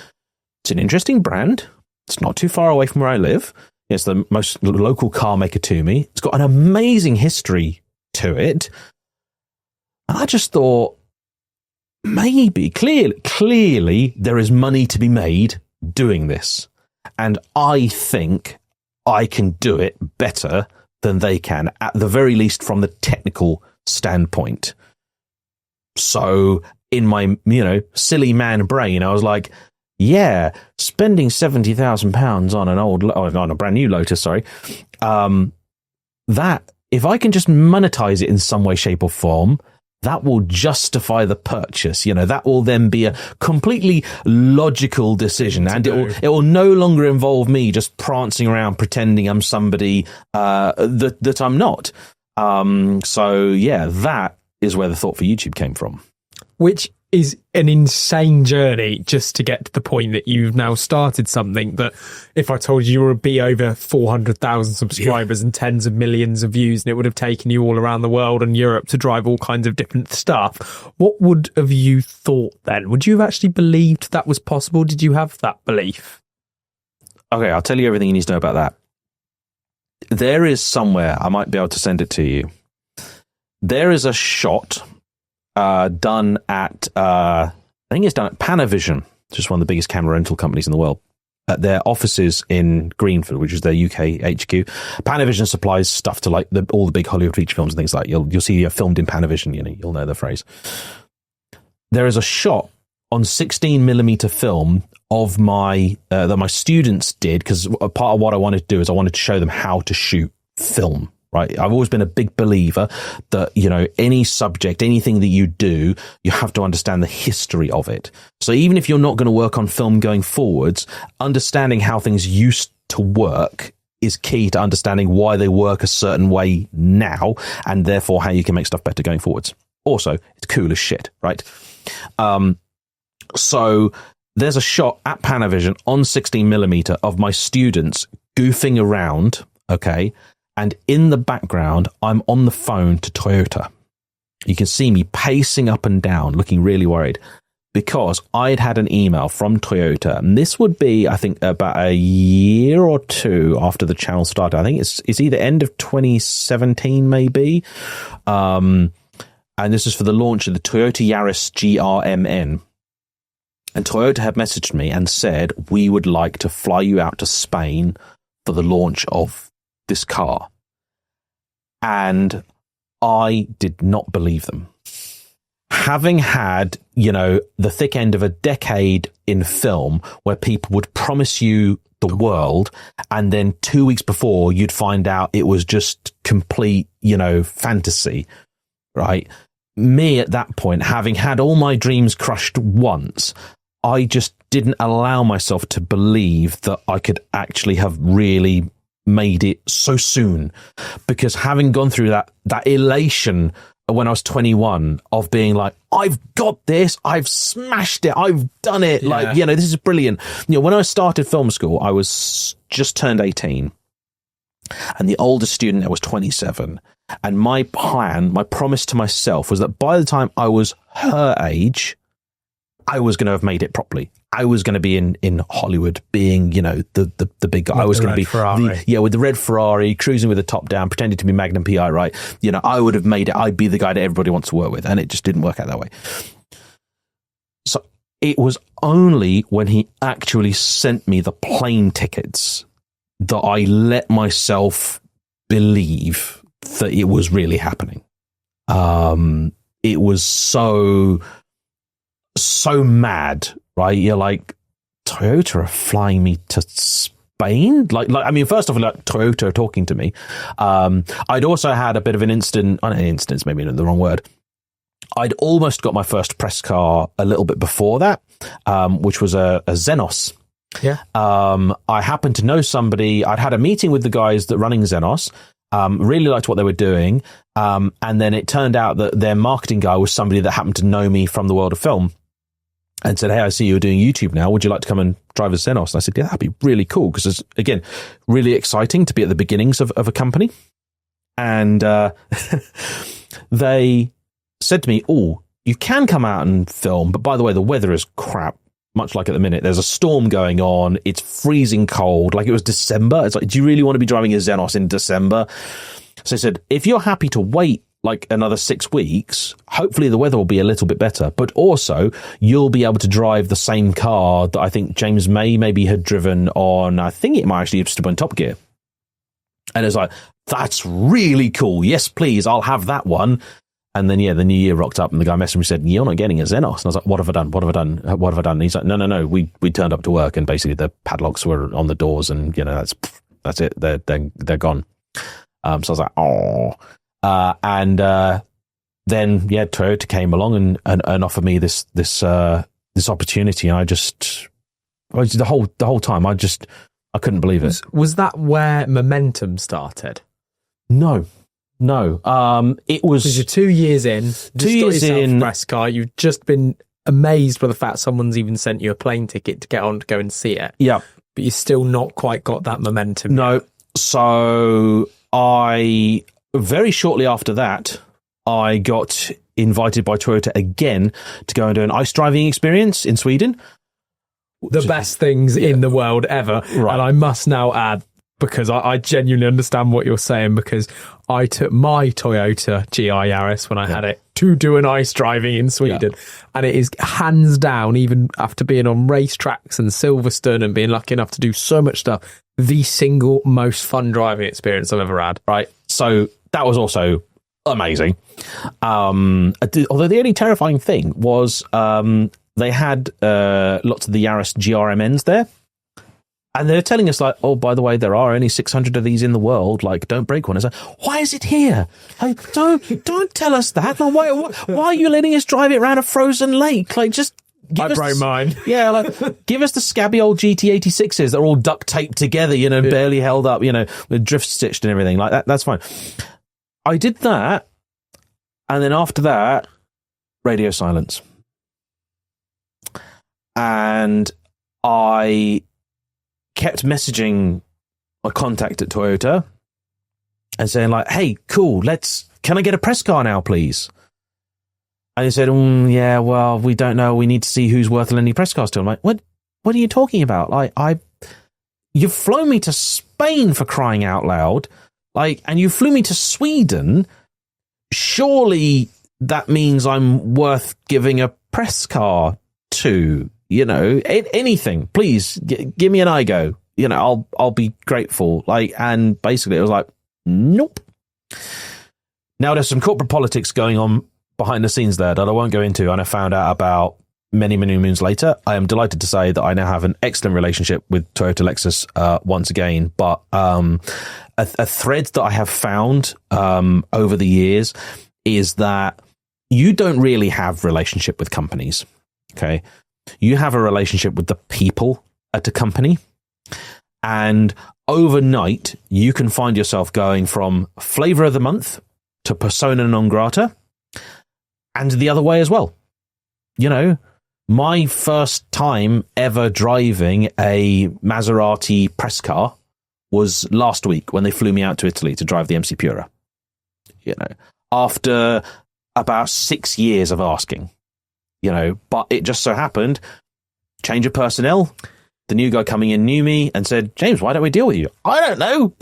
Speaker 2: It's an interesting brand. It's not too far away from where I live. It's the most local car maker to me. It's got an amazing history to it. And I just thought, maybe, clearly, there is money to be made doing this. And I think I can do it better than they can, at the very least from the technical standpoint. So in my, you know, silly man brain, I was like, yeah, spending £70,000 on a brand new Lotus, that if I can just monetize it in some way, shape or form, that will justify the purchase. You know, that will then be a completely logical decision, and it will no longer involve me just prancing around pretending I'm somebody that I'm not. So yeah, that is where the thought for YouTube came from.
Speaker 1: Which is an insane journey just to get to the point that you've now started something that, if I told you would be over 400,000 subscribers and tens of millions of views, and it would have taken you all around the world and Europe to drive all kinds of different stuff, what would have you thought then? Would you have actually believed that was possible? Did you have that belief?
Speaker 2: Okay, I'll tell you everything you need to know about that. There is somewhere, I might be able to send it to you. There is a shot done at, I think it's done at Panavision, which is one of the biggest camera rental companies in the world, at their offices in Greenfield, which is their UK HQ. Panavision supplies stuff to like all the big Hollywood feature films and things like that. You'll see filmed in Panavision, you know, you'll know the phrase. There is a shot on 16mm film of my that my students did, because part of what I wanted to do is I wanted to show them how to shoot film. Right. I've always been a big believer that, you know, any subject, anything that you do, you have to understand the history of it. So even if you're not going to work on film going forwards, understanding how things used to work is key to understanding why they work a certain way now, and therefore how you can make stuff better going forwards. Also, it's cool as shit, right? So there's a shot at Panavision on 16mm of my students goofing around, okay? And in the background, I'm on the phone to Toyota. You can see me pacing up and down, looking really worried, because I'd had an email from Toyota. And this would be, I think, about a year or two after the channel started. I think it's either end of 2017, maybe. And this is for the launch of the Toyota Yaris GRMN. And Toyota had messaged me and said, we would like to fly you out to Spain for the launch of this car. And I did not believe them. Having had, you know, the thick end of a decade in film where people would promise you the world, and then 2 weeks before you'd find out it was just complete, you know, fantasy, right? Me at that point, having had all my dreams crushed once, I just didn't allow myself to believe that I could actually have really made it so soon, because having gone through that elation when I was 21 of being like, I've got this, I've smashed it, I've done it, like, you know, this is brilliant. You know, when I started film school, I was just turned 18, and the oldest student there was 27, and my plan, my promise to myself was that by the time I was her age, I was going to have made it properly. I was going to be in Hollywood, being, you know, the big guy. I was going to be with the red Ferrari, cruising with the top down, pretending to be Magnum PI, right? You know, I would have made it. I'd be the guy that everybody wants to work with, and it just didn't work out that way. So it was only when he actually sent me the plane tickets that I let myself believe that it was really happening. It was so mad, right? You're like, Toyota are flying me to Spain? Like, I mean, first off, like, Toyota are talking to me. I'd also had a bit of an incident, maybe the wrong word. I'd almost got my first press car a little bit before that, which was a Xenos.
Speaker 1: Yeah.
Speaker 2: I happened to know somebody. I'd had a meeting with the guys that running Xenos, really liked what they were doing. And then it turned out that their marketing guy was somebody that happened to know me from the world of film, and said, hey, I see you're doing YouTube now. Would you like to come and drive a Xenos? And I said, yeah, that'd be really cool, because it's, again, really exciting to be at the beginnings of a company. And they said to me, oh, you can come out and film, but by the way, the weather is crap, much like at the minute. There's a storm going on. It's freezing cold. Like, it was December. It's like, do you really want to be driving a Xenos in December? So I said, if you're happy to wait like another 6 weeks, hopefully the weather will be a little bit better, but also you'll be able to drive the same car that I think James May maybe had driven on, I think it might actually have been Top Gear. And it's like, that's really cool. Yes, please. I'll have that one. And then, the new year rocked up, and the guy messaged me and said, you're not getting a Xenos. And I was like, what have I done? What have I done? What have I done? And he's like, no. We turned up to work, and basically the padlocks were on the doors, and, you know, that's it. They're gone. So I was like, oh. And then Toyota came along and offered me this opportunity. And the whole time I couldn't believe it.
Speaker 1: Was that where momentum started?
Speaker 2: No. It was,
Speaker 1: because you're 2 years in.
Speaker 2: 2 years in.
Speaker 1: Press car. You've just been amazed by the fact someone's even sent you a plane ticket to get on to go and see it.
Speaker 2: Yeah,
Speaker 1: but you still not quite got that momentum.
Speaker 2: No.
Speaker 1: Yet.
Speaker 2: So very shortly after that, I got invited by Toyota again to go and do an ice driving experience in Sweden.
Speaker 1: The best things in the world ever. Right. And I must now add, because I genuinely understand what you're saying, because I took my Toyota GI Yaris when I had it to do an ice driving in Sweden. Yeah. And it is hands down, even after being on racetracks and Silverstone and being lucky enough to do so much stuff, the single most fun driving experience I've ever had.
Speaker 2: Right. So that was also amazing. Although the only terrifying thing was they had lots of the Yaris GRMNs there. And they're telling us like, oh, by the way, there are only 600 of these in the world. Like, don't break one. It's like, why is it here? Like, don't tell us that. Like, why are you letting us drive it around a frozen lake? Like, just give us
Speaker 1: broke mine.
Speaker 2: Yeah, like, give us the scabby old GT86s that are all duct taped together, you know, barely held up, you know, with drift stitched and everything. Like, that's fine. I did that. And then after that, radio silence. And I kept messaging my contact at Toyota and saying like, hey, cool, can I get a press car now, please? And he said, yeah, well, we don't know. We need to see who's worth lending press cars to. I'm like, what are you talking about? Like, you've flown me to Spain, for crying out loud. Like, and you flew me to Sweden. Surely that means I'm worth giving a press car to. You know, anything, please give me an IGO. You know, I'll be grateful. Like, and basically it was like, nope. Now there's some corporate politics going on behind the scenes there that I won't go into, and I found out about many, many moons later. I am delighted to say that I now have an excellent relationship with Toyota Lexus once again. But a thread that I have found over the years is that you don't really have relationship with companies. Okay. You have a relationship with the people at a company, and overnight you can find yourself going from flavor of the month to persona non grata, and the other way as well. You know, my first time ever driving a Maserati press car was last week when they flew me out to Italy to drive the MC Pura. You know, after about 6 years of asking. You know, but it just so happened, change of personnel, the new guy coming in knew me and said, James, why don't we deal with you? I don't know.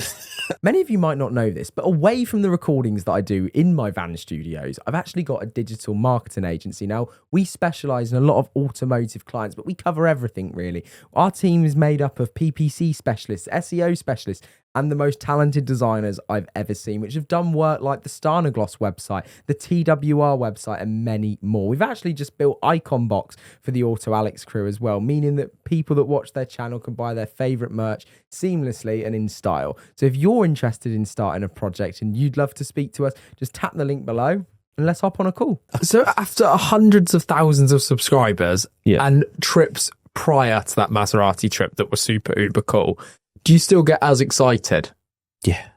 Speaker 5: Many of you might not know this, but away from the recordings that I do in my van studios, I've actually got a digital marketing agency. Now, we specialise in a lot of automotive clients, but we cover everything really. Our team is made up of PPC specialists, SEO specialists, and the most talented designers I've ever seen, which have done work like the Starnagloss website, the TWR website, and many more. We've actually just built Icon Box for the Auto Alex crew as well, meaning that people that watch their channel can buy their favourite merch seamlessly and in style. So if you're interested in starting a project and you'd love to speak to us, just tap the link below and let's hop on a call.
Speaker 1: So after hundreds of thousands of subscribers and trips prior to that Maserati trip that was super uber cool, do you still get as excited?
Speaker 2: Yeah,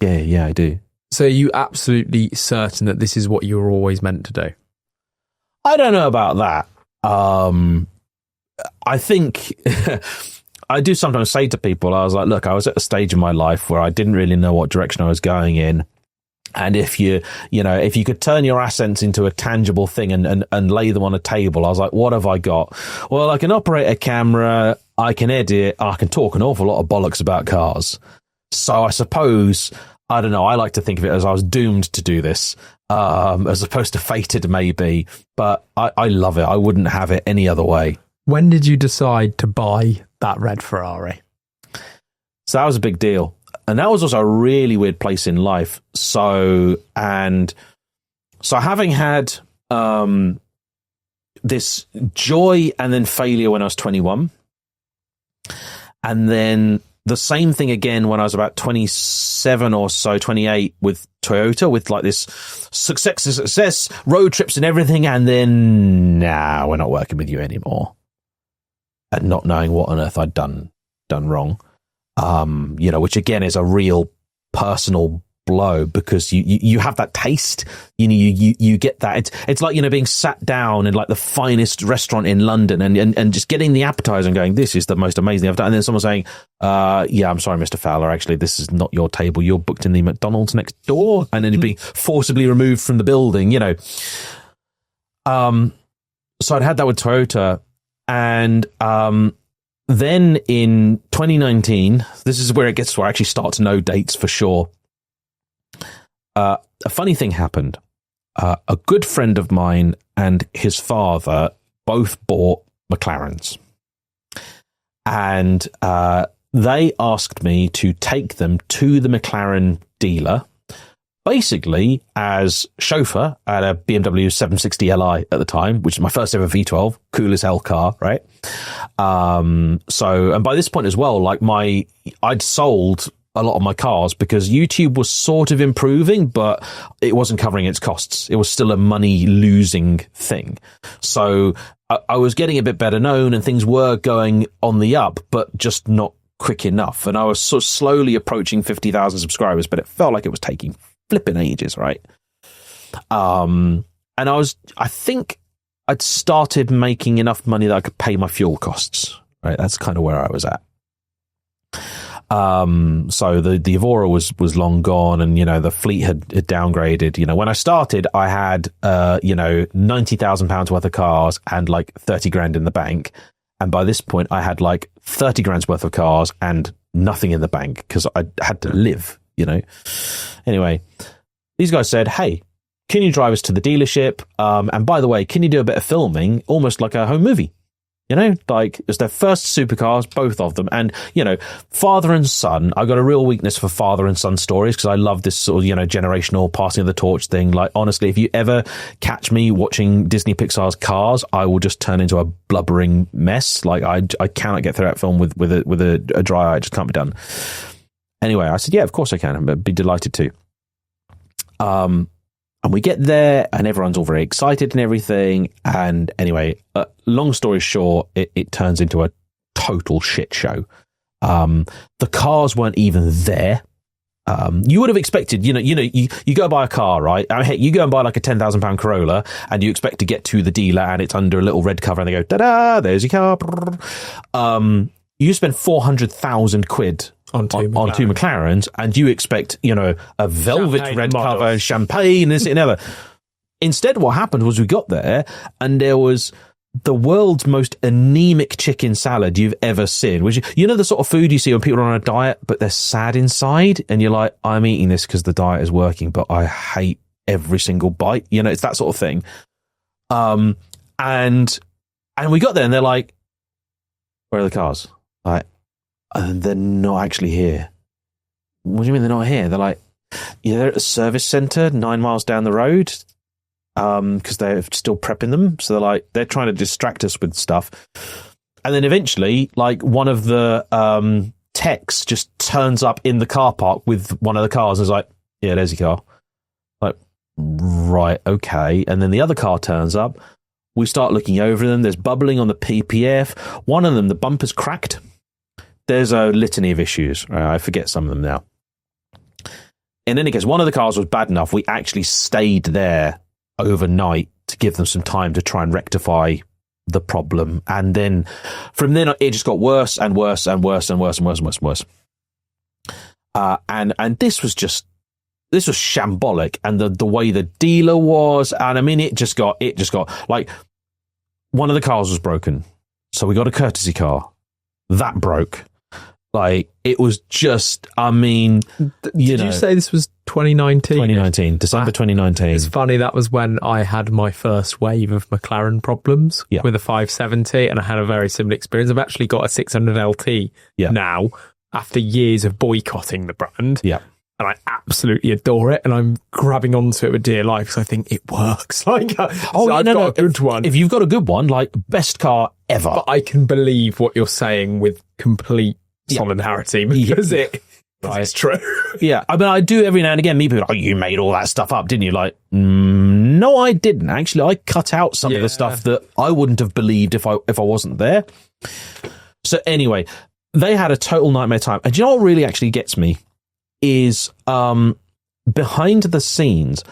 Speaker 2: I do.
Speaker 1: So are you absolutely certain that this is what you were always meant to do?
Speaker 2: I don't know about that. I think I do sometimes say to people, I was like, look, I was at a stage in my life where I didn't really know what direction I was going in. And if you could turn your assets into a tangible thing and lay them on a table, I was like, what have I got? Well, I can operate a camera, I can edit, I can talk an awful lot of bollocks about cars. So I suppose, I don't know, I like to think of it as I was doomed to do this, as opposed to fated maybe. But I love it. I wouldn't have it any other way.
Speaker 1: When did you decide to buy that red Ferrari?
Speaker 2: So that was a big deal. And that was also a really weird place in life. So having had this joy and then failure when I was 21, and then the same thing again when I was about 27 or so, 28 with Toyota, with like this success, road trips and everything, and then we're not working with you anymore. And not knowing what on earth I'd done wrong. Which again is a real personal blow, because you have that taste, you get that. It's like, being sat down in like the finest restaurant in London and just getting the appetizer and going, this is the most amazing I've done. And then someone saying, I'm sorry, Mr. Fowler, actually, this is not your table. You're booked in the McDonald's next door. And then you're being forcibly removed from the building, So I'd had that with Toyota, and, then in 2019, this is where it gets where I actually start to know dates for sure. A funny thing happened. A good friend of mine and his father both bought McLarens. And they asked me to take them to the McLaren dealer basically as chauffeur at a BMW 760 Li at the time, which is my first ever V12, cool as hell car, right? So, and by this point as well, like I'd sold a lot of my cars because YouTube was sort of improving, but it wasn't covering its costs. It was still a money losing thing. So I was getting a bit better known and things were going on the up, but just not quick enough. And I was sort of slowly approaching 50,000 subscribers, but it felt like it was taking flipping ages, right? And I think I'd started making enough money that I could pay my fuel costs, right? That's kind of where I was at. So the Evora was long gone, and the fleet had downgraded. When I started, I had £90,000 worth of cars and like 30 grand in the bank, and by this point I had like 30 grand's worth of cars and nothing in the bank because I had to live. Anyway, these guys said, "Hey, can you drive us to the dealership? And by the way, can you do a bit of filming, almost like a home movie?" Like it's their first supercars, both of them. And, father and son, I got a real weakness for father and son stories because I love this sort of, generational passing of the torch thing. Like, honestly, if you ever catch me watching Disney Pixar's Cars, I will just turn into a blubbering mess. Like, I cannot get through that film with a dry eye. It just can't be done. Anyway, I said, yeah, of course I can. I'd be delighted to. And we get there and everyone's all very excited and everything. And anyway, long story short, it turns into a total shit show. The cars weren't even there. You would have expected, you go buy a car, right? I mean, hey, you go and buy like a £10,000 Corolla and you expect to get to the dealer and it's under a little red cover and they go, ta-da, there's your car. You spend 400,000 quid on two McLarens, and you expect, a velvet champagne red models. Cover and champagne and this and other. Instead, what happened was we got there and there was the world's most anemic chicken salad you've ever seen. Which, the sort of food you see when people are on a diet, but they're sad inside, and you're like, I'm eating this because the diet is working, but I hate every single bite. It's that sort of thing. And we got there and they're like, where are the cars? Like, they're not actually here. What do you mean they're not here? They're like, they're at a service centre 9 miles down the road because they're still prepping them. So they're trying to distract us with stuff. And then eventually, like, one of the techs just turns up in the car park with one of the cars and is like, yeah, there's your car. Like, right, okay. And then the other car turns up. We start looking over them. There's bubbling on the PPF. One of them, the bumper's cracked. There's a litany of issues. I forget some of them now. In any case, one of the cars was bad enough. We actually stayed there overnight to give them some time to try and rectify the problem. And then from then on, it just got worse and worse and worse and worse and worse and worse and worse. And this was shambolic. And the way the dealer was, and I mean, it just got like, one of the cars was broken. So we got a courtesy car. That broke. Like, it was just, I mean,
Speaker 1: Did you say this was 2019?
Speaker 2: 2019, December 2019.
Speaker 1: It's funny, that was when I had my first wave of McLaren problems with a 570, and I had a very similar experience. I've actually got a 600 LT now, after years of boycotting the brand.
Speaker 2: Yeah.
Speaker 1: And I absolutely adore it, and I'm grabbing onto it with dear life because I think it works. Like, I've got a good one.
Speaker 2: If you've got a good one, like, best car ever.
Speaker 1: But I can believe what you're saying with complete solidarity because it's true.
Speaker 2: Yeah, I mean, I do every now and again meet people, oh, you made all that stuff up, didn't you? Like, no, I didn't. Actually, I cut out some of the stuff that I wouldn't have believed if I wasn't there. So anyway, they had a total nightmare time. And do you know what really actually gets me? Is behind the scenes,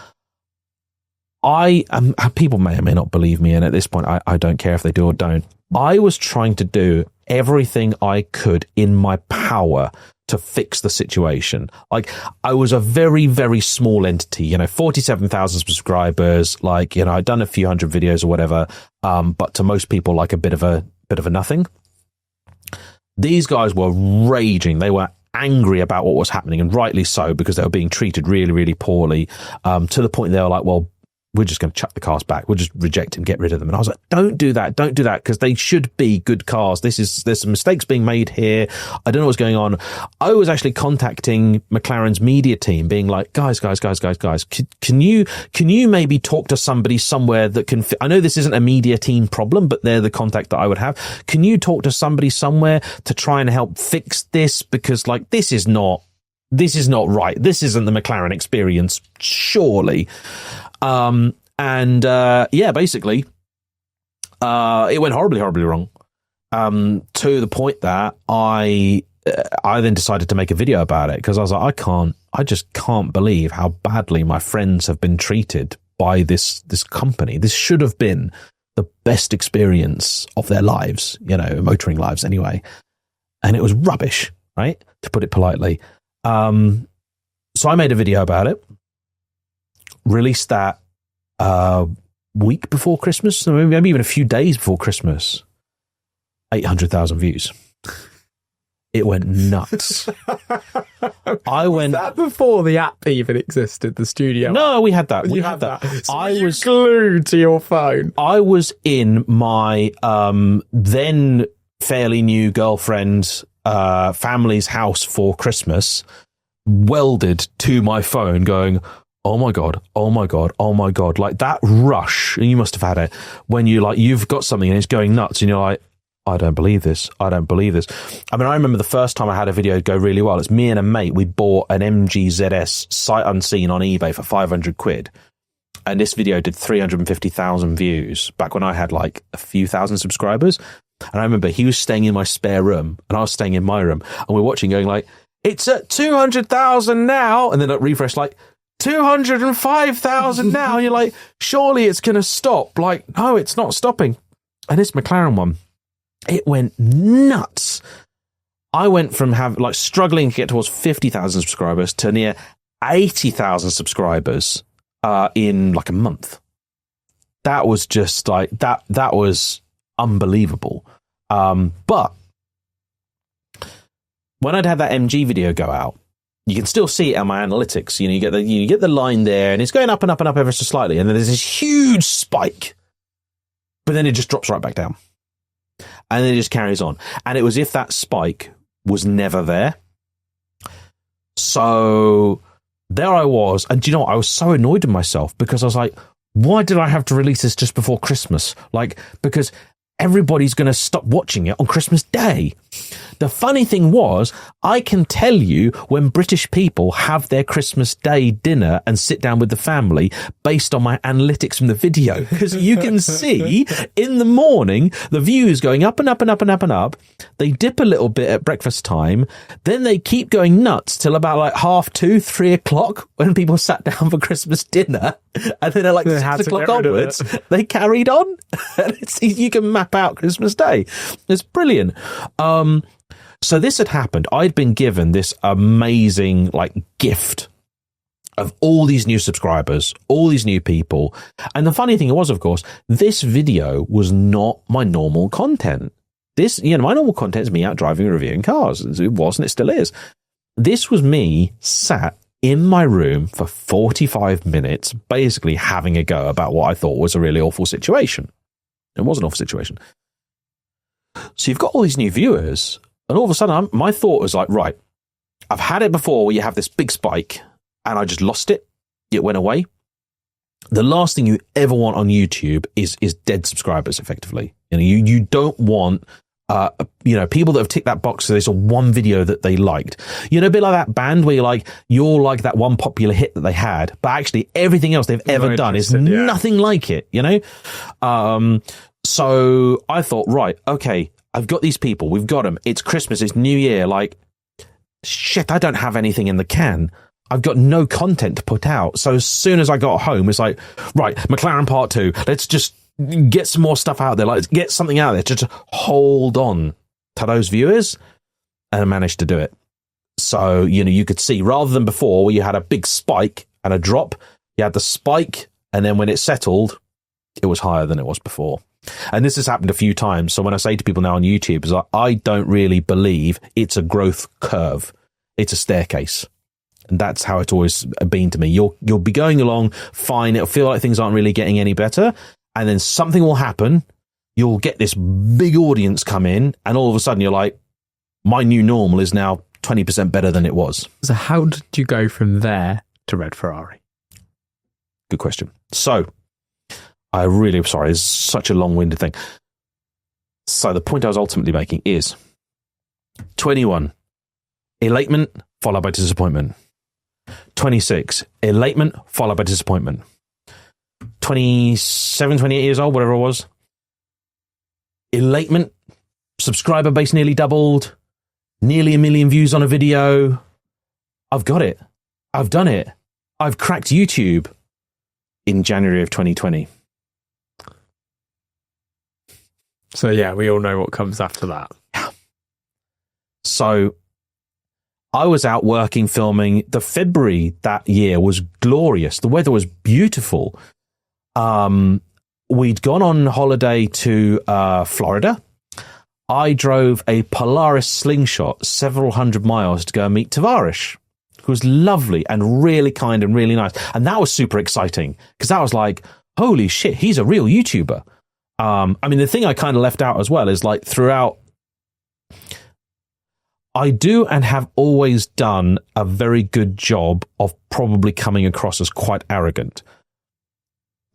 Speaker 2: people may or may not believe me, and at this point I don't care if they do or don't. I was trying to do everything I could in my power to fix the situation. Like, I was a very, very small entity, 47,000 subscribers, like, I'd done a few hundred videos or whatever, but to most people, like, a bit of a nothing. These guys were raging. They were angry about what was happening, and rightly so, because they were being treated really, really poorly, to the point they were like, well, we're just going to chuck the cars back. We'll just reject them, get rid of them. And I was like, don't do that, because they should be good cars. There's some mistakes being made here. I don't know what's going on. I was actually contacting McLaren's media team, being like, guys, can you maybe talk to somebody somewhere that can I know this isn't a media team problem, but they're the contact that I would have. Can you talk to somebody somewhere to try and help fix this? Because like, this is not right. This isn't the McLaren experience, surely. Basically, it went horribly wrong. To the point that I then decided to make a video about it, because I was like, I just can't believe how badly my friends have been treated by this company. This should have been the best experience of their lives, motoring lives anyway. And it was rubbish, right? To put it politely. So I made a video about it, released that week before Christmas, maybe even a few days before Christmas. 800,000 views. It went nuts.
Speaker 1: Was that before the app even existed, the studio?
Speaker 2: No, we had that.
Speaker 1: You had that. So
Speaker 2: I was
Speaker 1: glued to your phone.
Speaker 2: I was in my then fairly new girlfriend's family's house for Christmas, welded to my phone, going, oh my God. Like that rush, and you must have had it, when you've got something and it's going nuts and you're like, I don't believe this. I mean, I remember the first time I had a video go really well. It's me and a mate. We bought an MG ZS sight unseen on eBay for 500 quid. And this video did 350,000 views back when I had like a few thousand subscribers. And I remember he was staying in my spare room and I was staying in my room, and we're watching going like, it's at 200,000 now. And then refresh like 205,000 now. And you're like, surely it's going to stop. Like, no, it's not stopping. And this McLaren one, it went nuts. I went from struggling to get towards 50,000 subscribers to near 80,000 subscribers in like a month. That was just like that was unbelievable. But when I'd had that MG video go out, you can still see it on my analytics. You get the line there, and it's going up and up and up ever so slightly, and then there's this huge spike, but then it just drops right back down. And then it just carries on. And it was if that spike was never there. So there I was. And do you know what? I was so annoyed with myself, because I was like, why did I have to release this just before Christmas? Like, because everybody's going to stop watching it on Christmas Day. The funny thing was, I can tell you when British people have their Christmas Day dinner and sit down with the family based on my analytics from the video, because you can see in the morning the views going up and up and up and up and up. They dip a little bit at breakfast time, then they keep going nuts till about like 2:30, 3 o'clock when people sat down for Christmas dinner, and then at like 6 o'clock onwards they carried on. You can map out Christmas Day. It's brilliant. So this had happened. I'd been given this amazing gift of all these new subscribers, all these new people. And the funny thing was, of course, this video was not my normal content. My normal content is me out driving and reviewing cars. It was, and it still is. This was me sat in my room for 45 minutes, basically having a go about what I thought was a really awful situation. It was an awful situation. So you've got all these new viewers, and all of a sudden my thought was like, right, I've had it before where you have this big spike and I just lost it. It went away. The last thing you ever want on YouTube is dead subscribers, effectively. You don't want people that have ticked that box so they saw one video that they liked. A bit like that band where you're like that one popular hit that they had, but actually everything else they've ever done is nothing like it, So I thought, right, okay, I've got these people, we've got them, it's Christmas, it's New Year, shit, I don't have anything in the can. I've got no content to put out. So as soon as I got home, it's like, right, McLaren Part 2, let's just get some more stuff out there. Let's get something out there to hold on to those viewers, and I managed to do it. So, you could see, rather than before where you had a big spike and a drop, you had the spike, and then when it settled, it was higher than it was before. And this has happened a few times. So when I say to people now on YouTube, it's I don't really believe it's a growth curve. It's a staircase. And that's how it's always been to me. You'll be going along fine. It'll feel like things aren't really getting any better. And then something will happen. You'll get this big audience come in. And all of a sudden you're like, my new normal is now 20% better than it was.
Speaker 1: So how did you go from there to Red Ferrari?
Speaker 2: Good question. So I really am sorry. It's such a long-winded thing. So the point I was ultimately making is 21, elatement followed by disappointment. 26, elatement followed by disappointment. 27, 28 years old, whatever it was. Elatement, subscriber base nearly doubled, nearly 1 million views on a video. I've got it. I've done it. I've cracked YouTube in January of 2020.
Speaker 1: So yeah, we all know what comes after that.
Speaker 2: So I was out working, filming. The February that year was glorious. The weather was beautiful. We'd gone on holiday to Florida. I drove a Polaris slingshot several hundred miles to go and meet Tavares, who was lovely and really kind and really nice. And that was super exciting because that was like, holy shit, he's a real YouTuber. I mean, the thing I kind of left out as well is like throughout, I do and have always done a very good job of probably coming across as quite arrogant.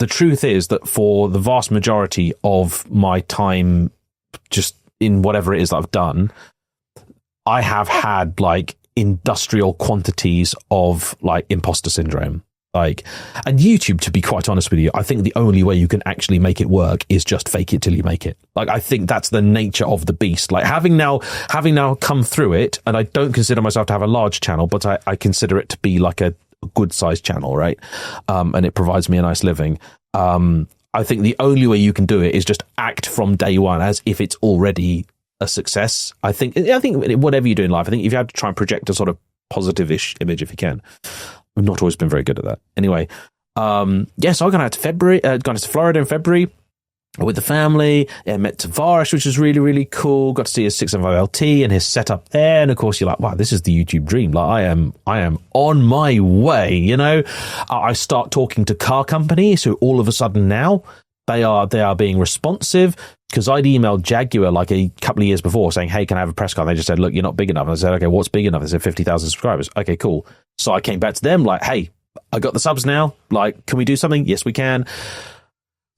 Speaker 2: The truth is that for the vast majority of my time, just in whatever it is that I've done, I have had like industrial quantities of like imposter syndrome. Like, and YouTube, to be quite honest with you, I think the only way you can actually make it work is just fake it till you make it. Like, I think that's the nature of the beast. Like, having now come through it, and I don't consider myself to have a large channel, but I consider it to be like a good sized channel, right? And it provides me a nice living. I think the only way you can do it is just act from day one as if it's already a success. I think whatever you do in life, I think if you have to try and project a sort of positive-ish image if you can. I've not always been very good at that. Anyway, so I gone to Florida in February with the family. Yeah, met Tavares, which was really, really cool. Got to see his 675 LT and his setup there. And of course, you're like, wow, this is the YouTube dream. Like, I am on my way. You know, I start talking to car companies who all of a sudden now they are being responsive. Because I'd emailed Jaguar like a couple of years before saying, hey, can I have a press car? And they just said, look, you're not big enough. And I said, okay, what's big enough? They said 50,000 subscribers. Okay, cool. So I came back to them like, hey, I got the subs now. Like, can we do something? Yes, we can.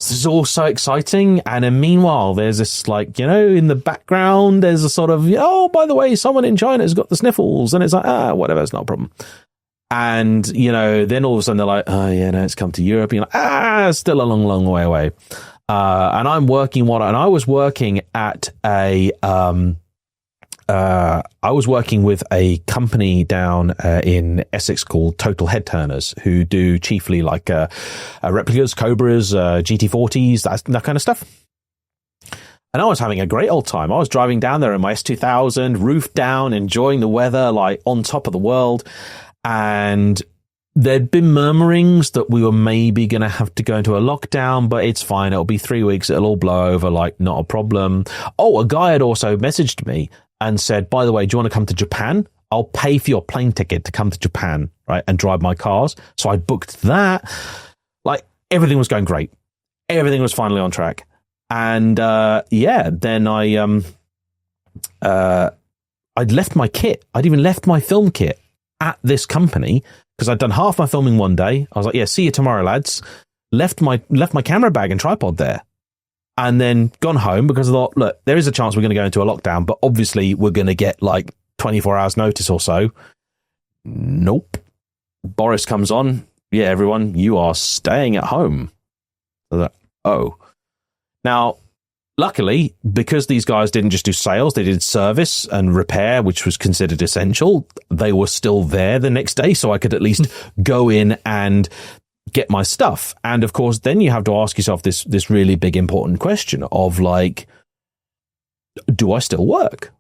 Speaker 2: This is all so exciting. And then meanwhile, there's this like, you know, in the background, there's a sort of, oh, by the way, someone in China has got the sniffles. And it's like, whatever, it's not a problem. And, you know, then all of a sudden they're like, oh, yeah, no, it's come to Europe. And you're like, still a long, long way away. And I was working at I was working with a company down in Essex called Total Head Turners, who do chiefly like replicas, Cobras, GT40s, that kind of stuff. And I was having a great old time. I was driving down there in my S2000, roof down, enjoying the weather, like on top of the world. And there'd been murmurings that we were maybe going to have to go into a lockdown, but it's fine. It'll be 3 weeks. It'll all blow over, like not a problem. Oh, a guy had also messaged me and said, by the way, do you want to come to Japan? I'll pay for your plane ticket to come to Japan, right? And drive my cars. So I booked that. Like everything was going great. Everything was finally on track. And, then I'd left my kit. I'd even left my film kit at this company because I'd done half my filming one day. I was like, yeah, see you tomorrow, lads. Left my camera bag and tripod there. And then gone home because I thought, look, there is a chance we're going to go into a lockdown, but obviously we're going to get like 24 hours notice or so. Nope. Boris comes on. Yeah, everyone, you are staying at home. I was like, oh. Now, luckily, because these guys didn't just do sales, they did service and repair, which was considered essential. They were still there the next day, so I could at least go in and get my stuff. And of course, then you have to ask yourself this really big important question of like, do I still work?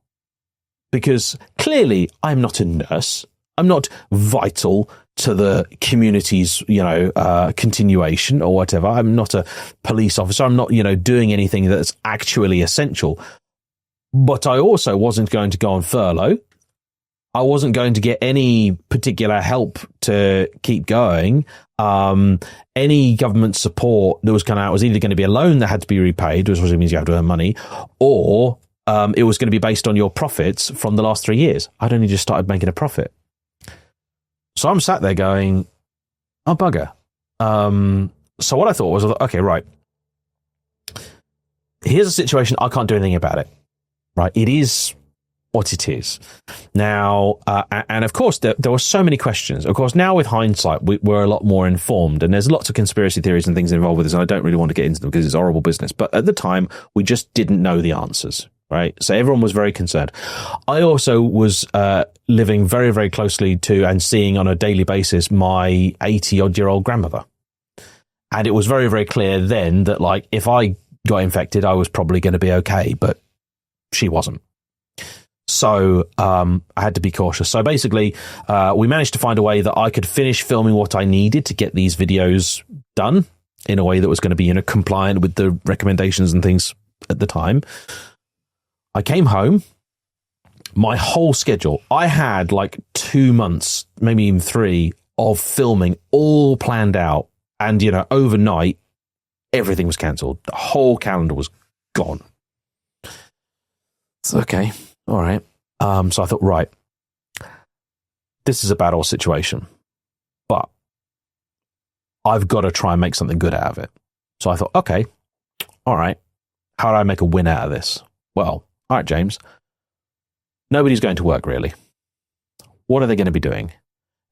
Speaker 2: Because clearly I'm not a nurse. I'm not vital to the community's, continuation or whatever. I'm not a police officer. I'm not, doing anything that's actually essential. But I also wasn't going to go on furlough. I wasn't going to get any particular help to keep going. Any government support that was coming out was either going to be a loan that had to be repaid, which means you have to earn money, or it was going to be based on your profits from the last 3 years. I'd only just started making a profit. So I'm sat there going, oh, bugger. So what I thought was, okay, right. Here's a situation. I can't do anything about it. Right. It is what it is. Now, and of course, there were so many questions. Of course, now with hindsight, we're a lot more informed, and there's lots of conspiracy theories and things involved with this, and I don't really want to get into them because it's horrible business. But at the time, we just didn't know the answers. Right. So everyone was very concerned. I also was living very, very closely to and seeing on a daily basis my 80-odd-year-old grandmother. And it was very, very clear then that, like, if I got infected, I was probably going to be okay, but she wasn't. So I had to be cautious. So basically, we managed to find a way that I could finish filming what I needed to get these videos done in a way that was going to be, compliant with the recommendations and things at the time. I came home. My whole schedule, I had like 2 months, maybe even 3, of filming all planned out. And, overnight, everything was cancelled. The whole calendar was gone. It's okay. All right. So I thought, right, this is a bad old situation, but I've got to try and make something good out of it. So I thought, okay, all right, how do I make a win out of this? Well, all right, James, nobody's going to work really. What are they going to be doing?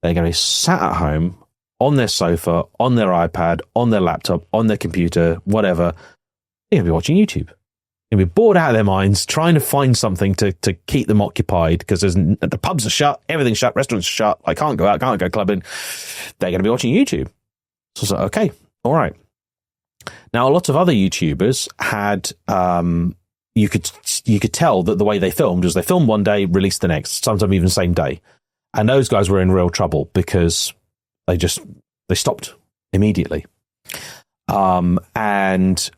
Speaker 2: They're going to be sat at home on their sofa, on their iPad, on their laptop, on their computer, whatever. They're going to be watching YouTube. They'll be bored out of their minds, trying to find something to keep them occupied because the pubs are shut, everything's shut, restaurants are shut. I can't go out, can't go clubbing. They're going to be watching YouTube. So I was like, okay, all right. Now, a lot of other YouTubers had, you could tell that the way they filmed was they filmed one day, released the next, sometimes even the same day. And those guys were in real trouble because they stopped immediately. And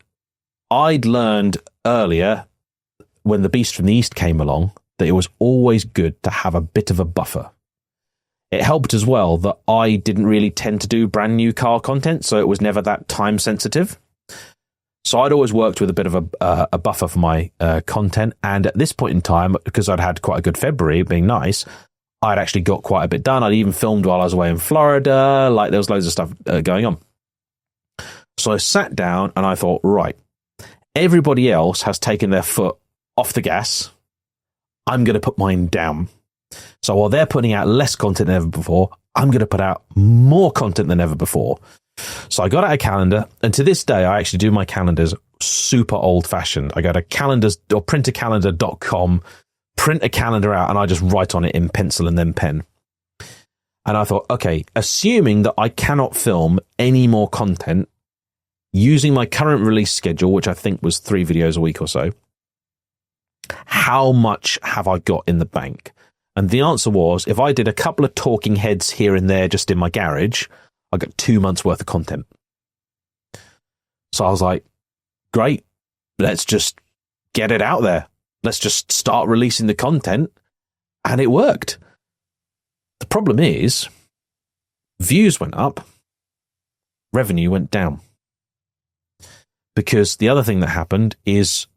Speaker 2: I'd learned earlier when the Beast from the East came along that it was always good to have a bit of a buffer. It helped as well that I didn't really tend to do brand new car content, so it was never that time sensitive. So I'd always worked with a bit of a buffer for my content. And at this point in time, because I'd had quite a good February, being nice, I'd actually got quite a bit done. I'd even filmed while I was away in Florida. Like, there was loads of stuff going on. So I sat down and I thought, right, everybody else has taken their foot off the gas. I'm going to put mine down. So while they're putting out less content than ever before, I'm going to put out more content than ever before. So I got out a calendar, and to this day, I actually do my calendars super old fashioned. I go to calendars or printacalendar.com, print a calendar out, and I just write on it in pencil and then pen. And I thought, okay, assuming that I cannot film any more content using my current release schedule, which I think was 3 videos a week or so, how much have I got in the bank? And the answer was, if I did a couple of talking heads here and there just in my garage, I got 2 months worth of content. So I was like, great, let's just get it out there. Let's just start releasing the content. And it worked. The problem is, views went up, revenue went down. Because the other thing that happened is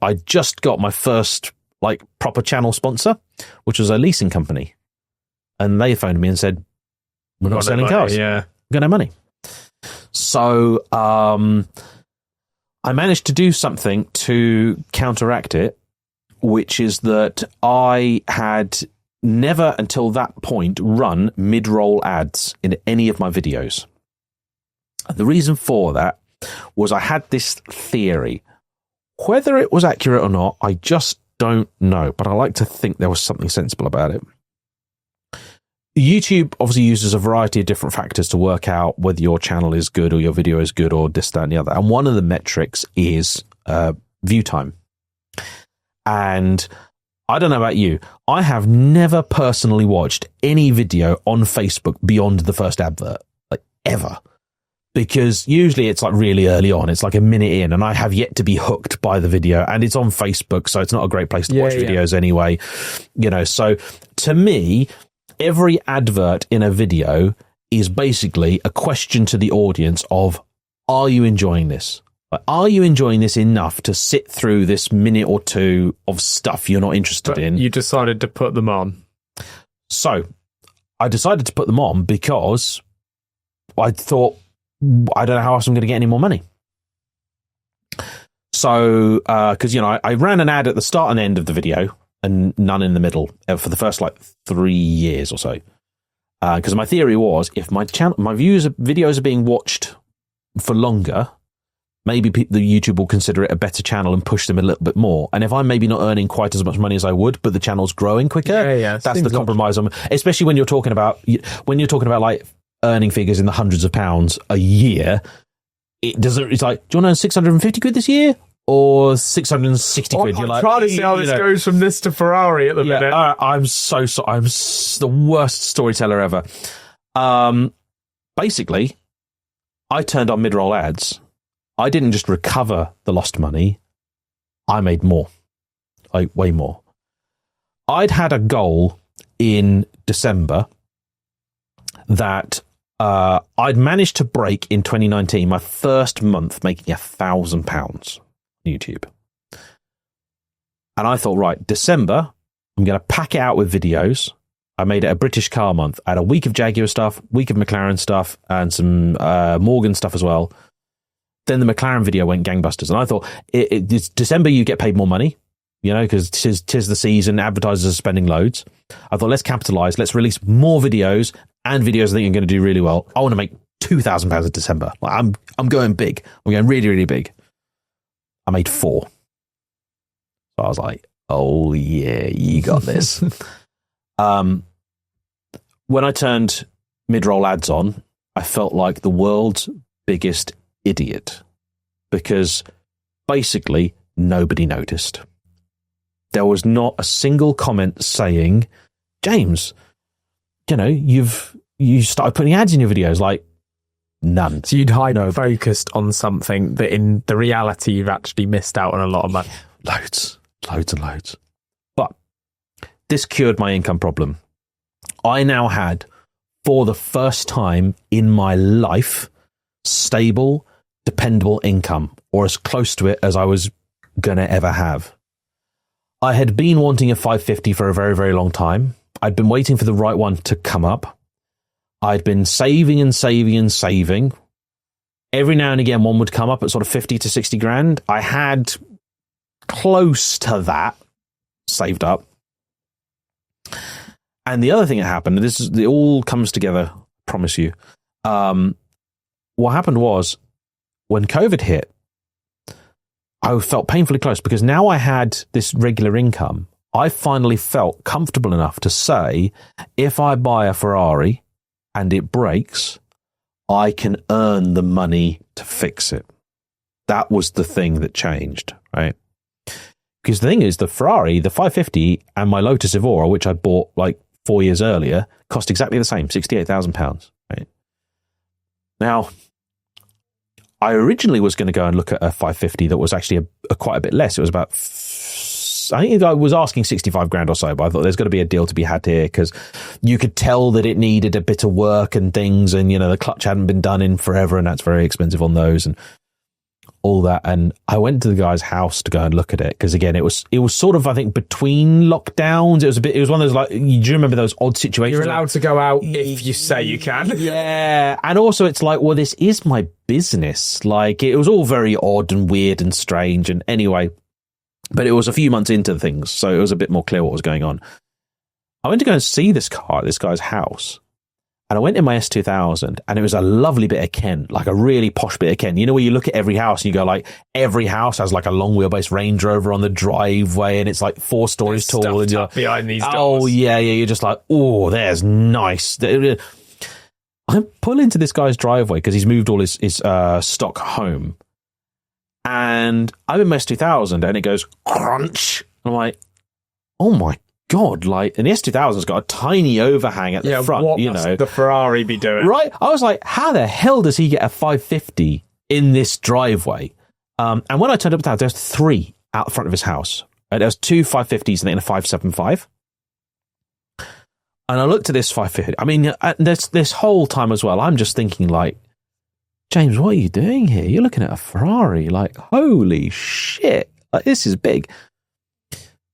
Speaker 2: I just got my first proper channel sponsor, which was a leasing company. And they phoned me and said, we're not selling cars.
Speaker 1: Yeah.
Speaker 2: We've got no money. So I managed to do something to counteract it, which is that I had never until that point run mid-roll ads in any of my videos. And the reason for that was I had this theory. Whether it was accurate or not, I just don't know, but I like to think there was something sensible about it. YouTube obviously uses a variety of different factors to work out whether your channel is good or your video is good or this, that, and the other. And one of the metrics is view time. And I don't know about you, I have never personally watched any video on Facebook beyond the first advert, ever. because usually it's like really early on. It's like a minute in, and I have yet to be hooked by the video, and it's on Facebook, so it's not a great place to watch videos anyway. You know, so to me, every advert in a video is basically a question to the audience of, are you enjoying this? Like, are you enjoying this enough to sit through this minute or two of stuff you're not interested in?
Speaker 1: You decided to put them on.
Speaker 2: So I decided to put them on because I thought, I don't know how else I'm going to get any more money. So, because, you know, I ran an ad at the start and end of the video and none in the middle for the first like 3 years or so. Because my theory was, if my videos are being watched for longer, maybe the YouTube will consider it a better channel and push them a little bit more. And if I'm maybe not earning quite as much money as I would, but the channel's growing quicker, that's the compromise. Especially when you're talking about like earning figures in the hundreds of pounds a year. It's like, do you want to earn 650 quid this year? Or 660 quid.
Speaker 1: I'm trying to see how this goes from this to Ferrari at the minute.
Speaker 2: I'm so sorry. I'm the worst storyteller ever. Basically, I turned on mid-roll ads. I didn't just recover the lost money. I made more. Like, way more. I'd had a goal in December that I'd managed to break in 2019, my first month making £1,000 YouTube. And I thought, right, December, I'm going to pack it out with videos. I made it a British car month. I had a week of Jaguar stuff, week of McLaren stuff, and some Morgan stuff as well. Then the McLaren video went gangbusters. And I thought, it's December, you get paid more money, you know, because tis the season, advertisers are spending loads. I thought, let's capitalize, let's release more videos and videos I think are going to do really well. I want to make £2,000 in December. Like, I'm going big. I'm going really, really big. I made 4. So I was like, oh yeah, you got this. When I turned mid-roll ads on, I felt like the world's biggest idiot because basically nobody noticed. There was not a single comment saying, James, you know, you started putting ads in your videos. Like, none.
Speaker 1: So you'd focused on something that in the reality you've actually missed out on a lot of money.
Speaker 2: Loads and loads. But this cured my income problem. I now had, for the first time in my life, stable, dependable income, or as close to it as I was going to ever have. I had been wanting a 550 for a very, very long time. I'd been waiting for the right one to come up. I'd been saving and saving and saving. Every now and again, one would come up at sort of 50 to 60 grand. I had close to that saved up. And the other thing that happened, it all comes together, I promise you. What happened was, when COVID hit, I felt painfully close because now I had this regular income. I finally felt comfortable enough to say, if I buy a Ferrari and it breaks, I can earn the money to fix it. That was the thing that changed, right? Because the thing is, the Ferrari, the 550 and my Lotus Evora, which I bought like 4 years earlier, cost exactly the same, £68,000, right? Now, I originally was going to go and look at a 550 that was actually quite a bit less. It was about, I think I was asking 65 grand or so, but I thought there's got to be a deal to be had here because you could tell that it needed a bit of work and things, and, you know, the clutch hadn't been done in forever, and that's very expensive on those and all that. And I went to the guy's house to go and look at it because, again, it was sort of, I think, between lockdowns. It was one of those, like, do you remember those odd situations?
Speaker 1: You're allowed to go out if you say you can.
Speaker 2: Yeah. And also it's like, well, this is my business. Like, it was all very odd and weird and strange. And anyway, but it was a few months into things, so it was a bit more clear what was going on. I went to go and see this car at this guy's house. And I went in my S2000 and it was a lovely bit of Kent, like a really posh bit of Kent. You know, where you look at every house and you go like, every house has like a long wheelbase Range Rover on the driveway and it's like 4 stories tall. And you're
Speaker 1: behind these doors.
Speaker 2: Oh, yeah. You're just like, oh, there's nice. I pull into this guy's driveway because he's moved all his stock home. And I'm in my S2000 and it goes crunch. And I'm like, oh my God, like, and the S2000's got a tiny overhang at the front,
Speaker 1: what
Speaker 2: you
Speaker 1: must
Speaker 2: know.
Speaker 1: the Ferrari be doing?
Speaker 2: Right? I was like, how the hell does he get a 550 in this driveway? And when I turned up there, there's 3 out the front of his house. There was 2 550s and then a 575. And I looked at this 550. I mean, this whole time as well, I'm just thinking like, James, what are you doing here? You're looking at a Ferrari. Like, holy shit. Like, this is big.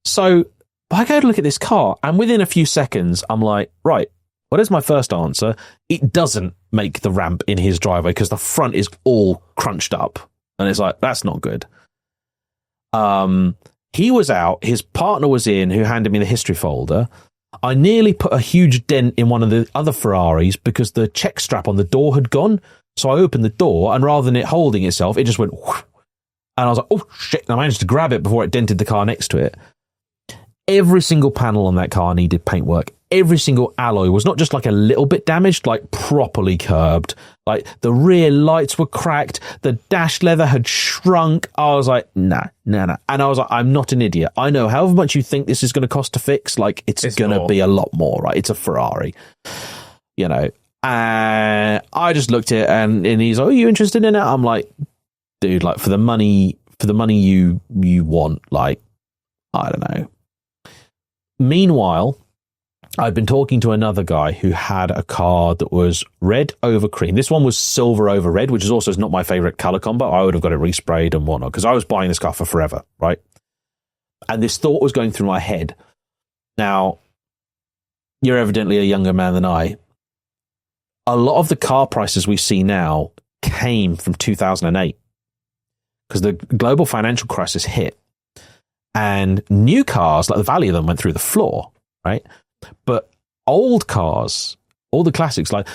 Speaker 2: So I go to look at this car, and within a few seconds, I'm like, right, what is my first answer? It doesn't make the ramp in his driveway because the front is all crunched up. And it's like, that's not good. He was out. His partner was in, who handed me the history folder. I nearly put a huge dent in one of the other Ferraris because the check strap on the door had gone. So I opened the door, and rather than it holding itself, it just went whoosh. And I was like, oh shit. And I managed to grab it before it dented the car next to it. Every single panel on that car needed paintwork. Every single alloy was not just like a little bit damaged, like properly curbed. Like the rear lights were cracked. The dash leather had shrunk. I was like, nah. And I was like, I'm not an idiot. I know however much you think this is going to cost to fix, like it's going to be a lot more, right? It's a Ferrari, you know. And I just looked at it and he's like, are you interested in it? I'm like, dude, like for the money you want, like, I don't know. Meanwhile, I'd been talking to another guy who had a car that was red over cream. This one was silver over red, which is also not my favorite color combo. I would have got it resprayed and whatnot because I was buying this car for forever, right? And this thought was going through my head. Now, you're evidently a younger man than I. A lot of the car prices we see now came from 2008 because the global financial crisis hit. And new cars, like the value of them went through the floor, right? But old cars, all the classics, like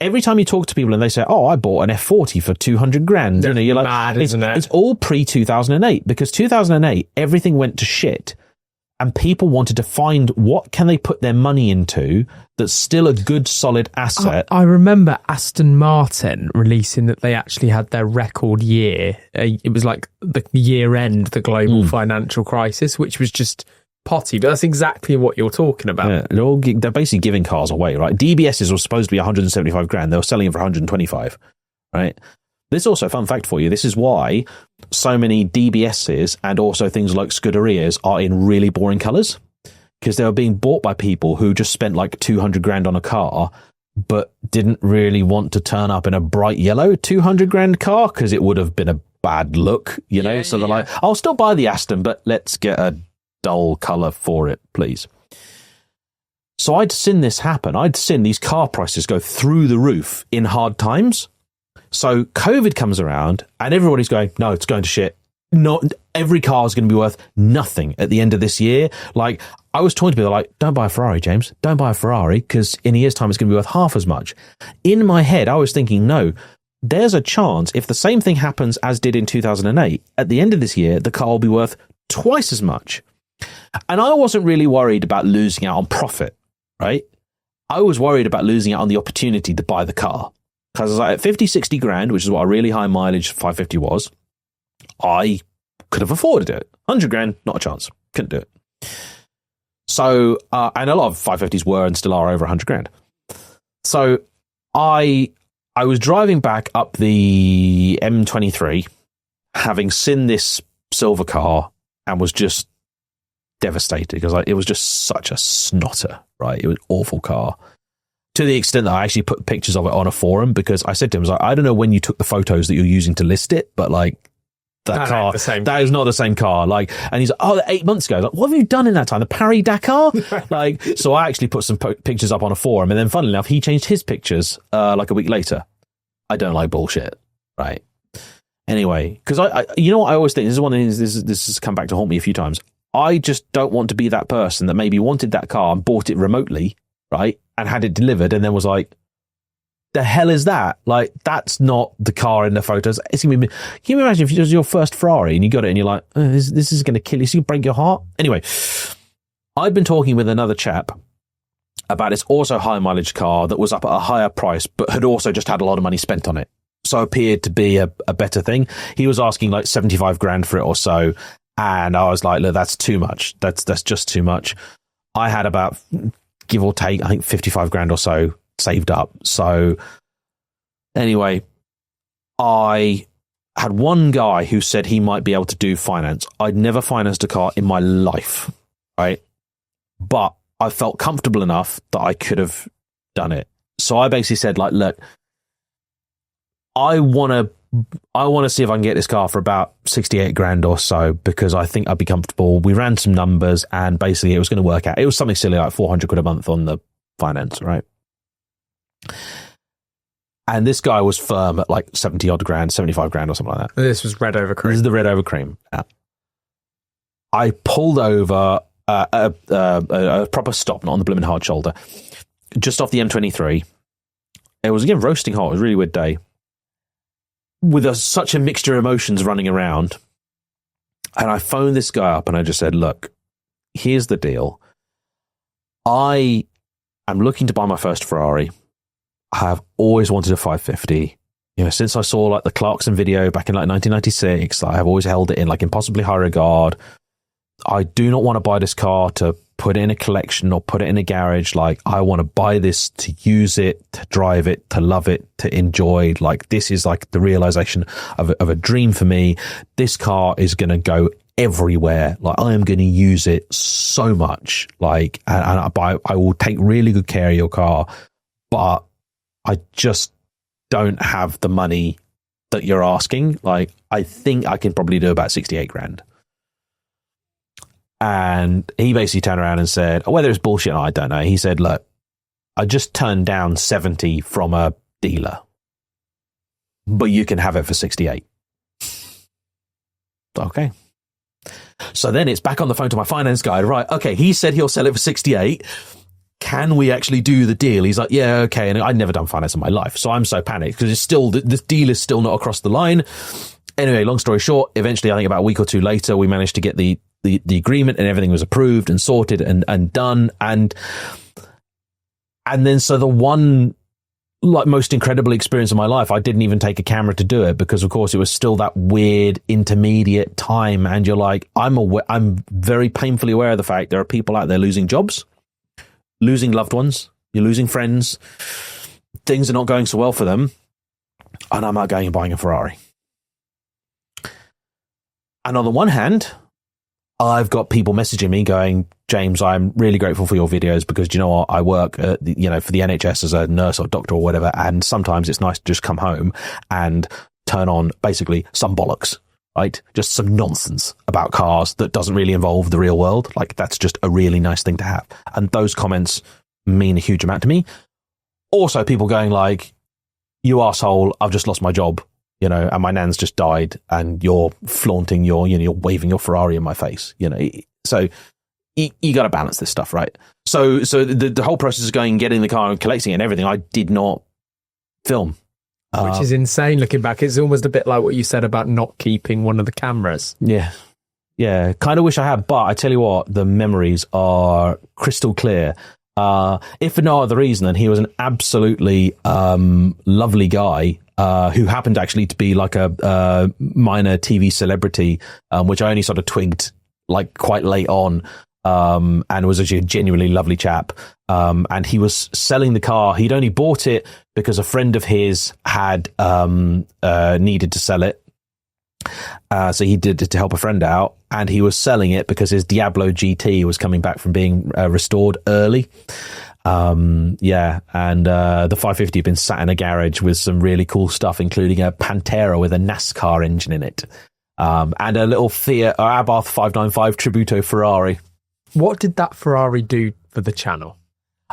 Speaker 2: every time you talk to people and they say, oh, I bought an F40 for 200 grand. You know, you're like,
Speaker 1: mad, isn't it?
Speaker 2: It's all pre-2008 because 2008, everything went to shit. And people wanted to find what can they put their money into that's still a good, solid asset.
Speaker 1: I remember Aston Martin releasing that they actually had their record year. It was like the year end, the global financial crisis, which was just potty. But that's exactly what you're talking about.
Speaker 2: Yeah, they're basically giving cars away, right? DBSs were supposed to be 175 grand. They were selling them for 125, right? This is also a fun fact for you. This is why so many DBSs and also things like Scuderias are in really boring colours because they were being bought by people who just spent like 200 grand on a car but didn't really want to turn up in a bright yellow 200 grand car because it would have been a bad look, you know? So they're like, I'll still buy the Aston, but let's get a dull colour for it, please. So I'd seen this happen. I'd seen these car prices go through the roof in hard times. So COVID comes around and everybody's going, no, it's going to shit. Not every car is going to be worth nothing at the end of this year. Like I was talking to people like, don't buy a Ferrari, James. Don't buy a Ferrari because in a year's time it's going to be worth half as much. In my head, I was thinking, no, there's a chance if the same thing happens as did in 2008, at the end of this year, the car will be worth twice as much. And I wasn't really worried about losing out on profit, right? I was worried about losing out on the opportunity to buy the car. Because I was like, at 50, 60 grand, which is what a really high mileage 550 was, I could have afforded it. 100 grand, not a chance. Couldn't do it. So, and a lot of 550s were and still are over 100 grand. So I was driving back up the M23, having seen this silver car and was just devastated because it was just such a snotter, right? It was an awful car. To the extent that I actually put pictures of it on a forum because I said to him, I was like, I don't know when you took the photos that you're using to list it, but like that car, that is not the same car. Like, and he's like, oh, 8 months ago. I was like, what have you done in that time? The Paris Dakar? Like, so I actually put some pictures up on a forum and then funnily enough, he changed his pictures like a week later. I don't like bullshit, right? Anyway, because I you know what I always think, this is one of the things, this has come back to haunt me a few times. I just don't want to be that person that maybe wanted that car and bought it remotely, right? And had it delivered and then was like, the hell is that? Like, that's not the car in the photos. It's gonna be, can you imagine if it was your first Ferrari and you got it and you're like, oh, this is going to kill you, this is going to break your heart? Anyway, I've been talking with another chap about this also high mileage car that was up at a higher price, but had also just had a lot of money spent on it. So appeared to be a better thing. He was asking like 75 grand for it or so. And I was like, look, that's too much. That's just too much. I had about, give or take, I think 55 grand or so saved up. So anyway, I had one guy who said he might be able to do finance. I'd never financed a car in my life, right? But I felt comfortable enough that I could have done it. So I basically said, like, look, I want to see if I can get this car for about 68 grand or so, because I think I'd be comfortable. We ran some numbers and basically it was going to work out. It was something silly like 400 quid a month on the finance, right? And this guy was firm at like 70 odd grand, 75 grand or something like that.
Speaker 1: This was red over cream.
Speaker 2: This is the red over cream. Yeah. I pulled over a proper stop, not on the blooming hard shoulder, just off the M23. It was, again, roasting hot. It was a really weird day. With such a mixture of emotions running around. And I phoned this guy up and I just said, look, here's the deal. I am looking to buy my first Ferrari. I have always wanted a 550. You know, since I saw like the Clarkson video back in like 1996, I have always held it in like impossibly high regard. I do not want to buy this car to put it in a collection or put it in a garage. Like, I want to buy this to use it, to drive it, to love it, to enjoy. Like, this is like the realization of a dream for me. This car is going to go everywhere. Like, I am going to use it so much. Like, and I will take really good care of your car, but I just don't have the money that you're asking. Like, I think I can probably do about 68 grand. And he basically turned around and said, whether it's bullshit, I don't know. He said, look, I just turned down 70 from a dealer, but you can have it for 68. Okay. So then it's back on the phone to my finance guy. Right. Okay. He said he'll sell it for 68. Can we actually do the deal? He's like, yeah, okay. And I'd never done finance in my life. So I'm so panicked because it's still, this deal is still not across the line. Anyway, long story short, eventually, I think about a week or two later, we managed to get the agreement and everything was approved and sorted and done. And then so the one like most incredible experience of my life, I didn't even take a camera to do it because of course it was still that weird intermediate time. And you're like, I'm very painfully aware of the fact there are people out there losing jobs, losing loved ones, you're losing friends, things are not going so well for them. And I'm not going and buying a Ferrari. And on the one hand, I've got people messaging me going, James, I'm really grateful for your videos because, do you know what, I work, for the NHS as a nurse or doctor or whatever, and sometimes it's nice to just come home and turn on basically some bollocks, right? Just some nonsense about cars that doesn't really involve the real world. Like, that's just a really nice thing to have. And those comments mean a huge amount to me. Also, people going like, you arsehole, I've just lost my job. And my nan's just died and you're flaunting you're waving your Ferrari in my face, So you got to balance this stuff, right? So the whole process of going and getting the car and collecting it and everything, I did not film.
Speaker 1: Which is insane looking back. It's almost a bit like what you said about not keeping one of the cameras.
Speaker 2: Yeah. Yeah. Kind of wish I had, but I tell you what, the memories are crystal clear. If for no other reason than he was an absolutely lovely guy. Who happened actually to be like a minor TV celebrity, which I only sort of twigged like quite late on, and was actually a genuinely lovely chap. And he was selling the car. He'd only bought it because a friend of his had needed to sell it. So he did it to help a friend out, and he was selling it because his Diablo GT was coming back from being restored early. And the 550 had been sat in a garage with some really cool stuff, including a Pantera with a NASCAR engine in it, and a little Fiat Abarth 595 Tributo Ferrari.
Speaker 1: What did that Ferrari do for the channel?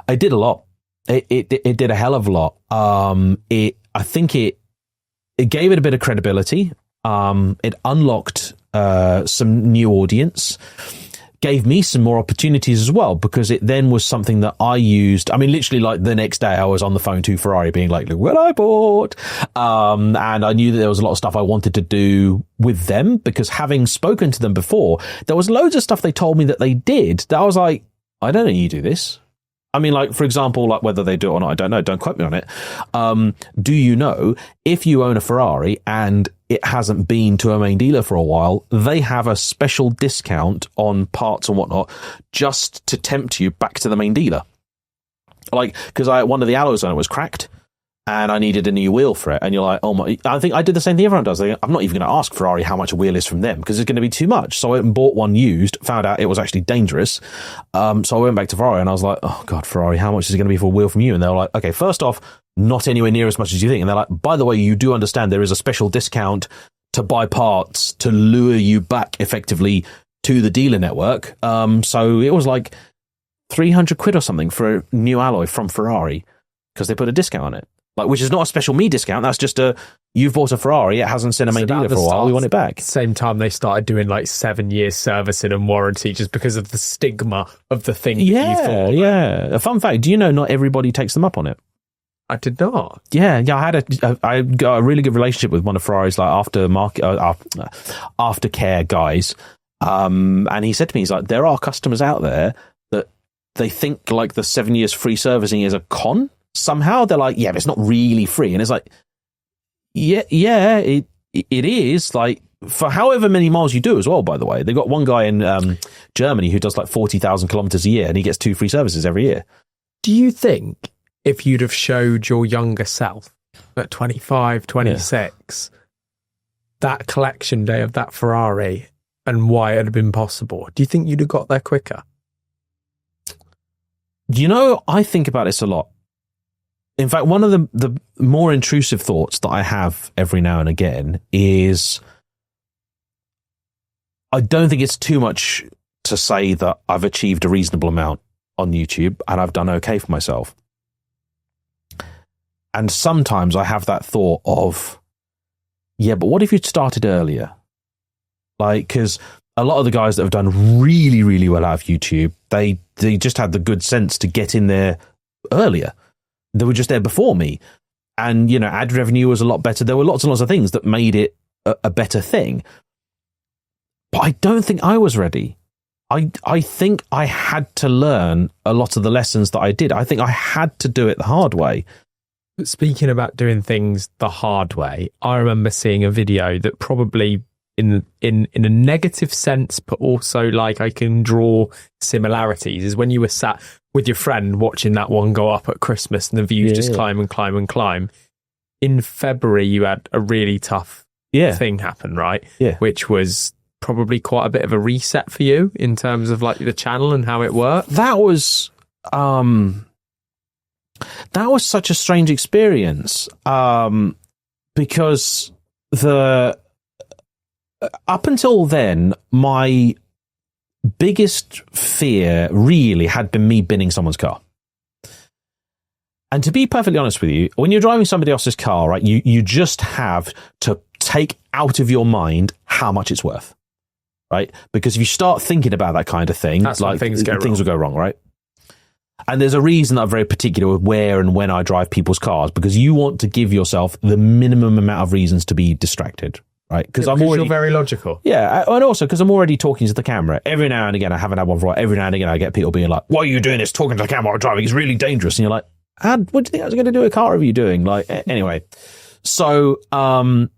Speaker 2: It did a lot. It did a hell of a lot. I think it gave it a bit of credibility. It unlocked some new audience. Gave me some more opportunities as well, because it then was something that I used. I mean, literally like the next day I was on the phone to Ferrari being like, look what I bought. And I knew that there was a lot of stuff I wanted to do with them, because having spoken to them before, there was loads of stuff they told me that they did that I was like, I don't know you do this. I mean, like, for example, like whether they do it or not, I don't know. Don't quote me on it. Do you know if you own a Ferrari and it hasn't been to a main dealer for a while, they have a special discount on parts and whatnot just to tempt you back to the main dealer. Like, because one of the alloys on it was cracked and I needed a new wheel for it. And you're like, oh my, I think I did the same thing everyone does. I'm not even going to ask Ferrari how much a wheel is from them because it's going to be too much. So I went and bought one used, found out it was actually dangerous. So I went back to Ferrari and I was like, oh God, Ferrari, how much is it going to be for a wheel from you? And they were like, okay, first off, not anywhere near as much as you think. And they're like, by the way, you do understand there is a special discount to buy parts to lure you back effectively to the dealer network. So it was like 300 quid or something for a new alloy from Ferrari because they put a discount on it. Like, which is not a special me discount. That's just you've bought a Ferrari. It hasn't seen a main dealer for a while. We want it back.
Speaker 1: Same time they started doing like 7 years servicing and warranty just because of the stigma of the thing.
Speaker 2: Yeah, yeah. A fun fact: do you know not everybody takes them up on it?
Speaker 1: I did not.
Speaker 2: Yeah. I got a really good relationship with one of Ferrari's like aftercare guys, and he said to me, he's like, there are customers out there that they think like the 7 years free servicing is a con. Somehow they're like, yeah, but it's not really free. And it's like, yeah, it is, like, for however many miles you do as well, by the way. They've got one guy in Germany who does like 40,000 kilometers a year and he gets 2 free services every year.
Speaker 1: Do you think if you'd have showed your younger self at 25, 26, that collection day of that Ferrari and why it had been possible, do you think you'd have got there quicker?
Speaker 2: You know, I think about this a lot. In fact, one of the more intrusive thoughts that I have every now and again is I don't think it's too much to say that I've achieved a reasonable amount on YouTube and I've done okay for myself. And sometimes I have that thought of, yeah, but what if you'd started earlier? Like, because a lot of the guys that have done really, really well out of YouTube, they just had the good sense to get in there earlier. They were just there before me. And, you know, ad revenue was a lot better. There were lots and lots of things that made it a better thing. But I don't think I was ready. I think I had to learn a lot of the lessons that I did. I think I had to do it the hard way.
Speaker 1: But speaking about doing things the hard way, I remember seeing a video that probably in a negative sense, but also like I can draw similarities, is when you were sat with your friend watching that one go up at Christmas and the views just climb and climb and climb. In February, you had a really tough thing happen, right? Yeah. Which was probably quite a bit of a reset for you in terms of like the channel and how it worked.
Speaker 2: That was such a strange experience because up until then, my biggest fear really had been me binning someone's car. And to be perfectly honest with you, when you're driving somebody else's car, right, you just have to take out of your mind how much it's worth, right? Because if you start thinking about that kind of thing,
Speaker 1: that's like things
Speaker 2: will go wrong, right? And there's a reason that I'm very particular with where and when I drive people's cars, because you want to give yourself the minimum amount of reasons to be distracted. Right, because
Speaker 1: you're very logical.
Speaker 2: Yeah, and also because I'm already talking to the camera. Every now and again, I haven't had one for a while. Every now and again, I get people being like, "Why are you doing this? Talking to the camera while driving is really dangerous." And you're like, "What do you think I was going to do a car review doing?" Like, anyway. So, I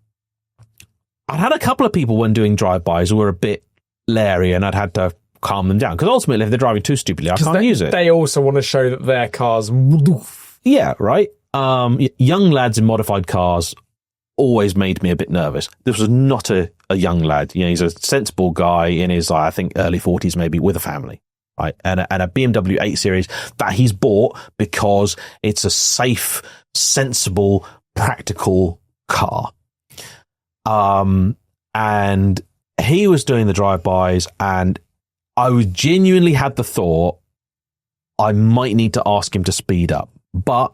Speaker 2: had a couple of people when doing drive-bys who were a bit leery, and I'd had to calm them down because ultimately, if they're driving too stupidly, I can't use it.
Speaker 1: They also want to show that their cars.
Speaker 2: Yeah, right. Young lads in modified cars always made me a bit nervous. This was not a young lad. You know, he's a sensible guy in his, I think, early 40s, maybe, with a family, right? And a BMW 8 Series that he's bought because it's a safe, sensible, practical car. And he was doing the drive-bys, and I genuinely had the thought I might need to ask him to speed up. But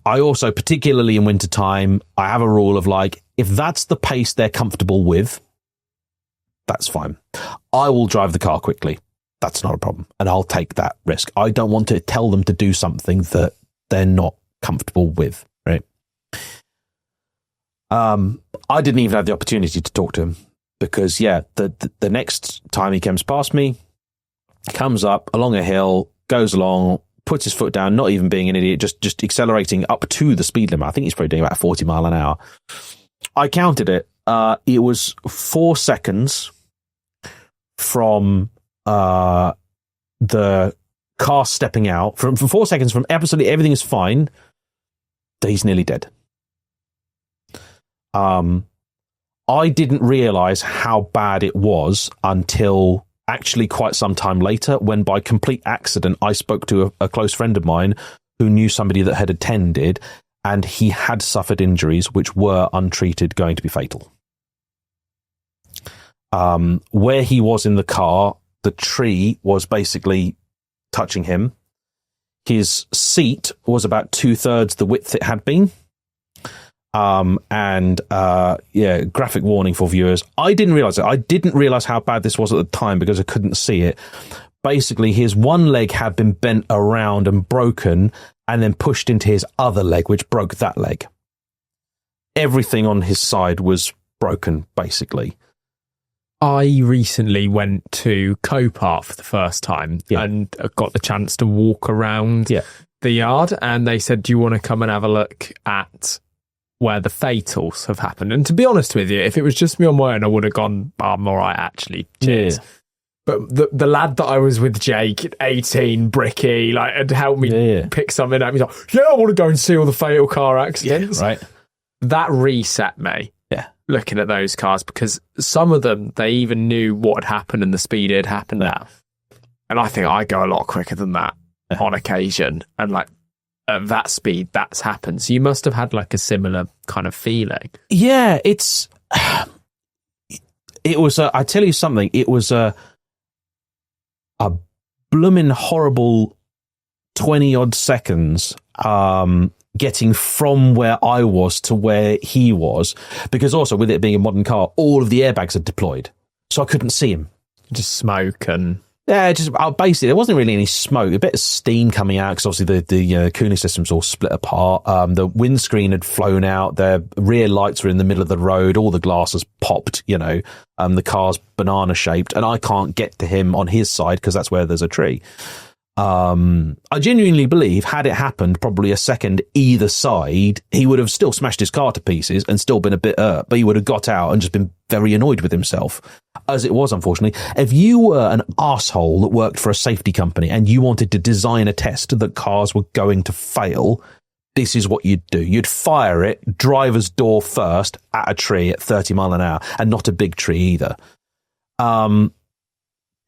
Speaker 2: I also, particularly in wintertime, I have a rule of like, if that's the pace they're comfortable with, that's fine. I will drive the car quickly. That's not a problem. And I'll take that risk. I don't want to tell them to do something that they're not comfortable with, right? I didn't even have the opportunity to talk to him because, the next time he comes past me, comes up along a hill, goes along, puts his foot down, not even being an idiot, just accelerating up to the speed limit. I think he's probably doing about 40 mile an hour. I counted it. It was 4 seconds from the car stepping out, from 4 seconds from absolutely everything is fine, that he's nearly dead. I didn't realize how bad it was until actually quite some time later, when by complete accident I spoke to a close friend of mine who knew somebody that had attended, and he had suffered injuries which were untreated going to be fatal. Where he was in the car, the tree was basically touching him. His seat was about 2/3 the width it had been. Graphic warning for viewers. I didn't realize it. I didn't realize how bad this was at the time because I couldn't see it. Basically, his one leg had been bent around and broken and then pushed into his other leg, which broke that leg. Everything on his side was broken, basically.
Speaker 1: I recently went to Copart for the first time and got the chance to walk around the yard, and they said, do you want to come and have a look at where the fatals have happened? And to be honest with you, if it was just me on my own, I would have gone, I'm all right, actually. Cheers. Yeah. But the lad that I was with, Jake, 18, bricky, like, had helped me pick something up. He's like, I want to go and see all the fatal car accidents.
Speaker 2: Yeah, right.
Speaker 1: That reset me.
Speaker 2: Yeah.
Speaker 1: Looking at those cars, because some of them, they even knew what had happened and the speed it had happened at. And I think I go a lot quicker than that on occasion. And like, at that speed, that's happened. So you must have had like a similar kind of feeling.
Speaker 2: Yeah, it was, I tell you something, it was a blooming horrible 20 odd seconds, getting from where I was to where he was, because also with it being a modern car, all of the airbags had deployed. So I couldn't see him.
Speaker 1: Just smoke and...
Speaker 2: Yeah, just basically there wasn't really any smoke. A bit of steam coming out because obviously the cooling system's all split apart. The windscreen had flown out. Their rear lights were in the middle of the road. All the glasses popped. The car's banana shaped, and I can't get to him on his side because that's where there's a tree. I genuinely believe had it happened probably a second either side, he would have still smashed his car to pieces and still been a bit hurt, but he would have got out and just been very annoyed with himself. As it was, unfortunately, if you were an arsehole that worked for a safety company and you wanted to design a test that cars were going to fail, this is what you'd do. You'd fire it driver's door first at a tree at 30 mile an hour, and not a big tree either. To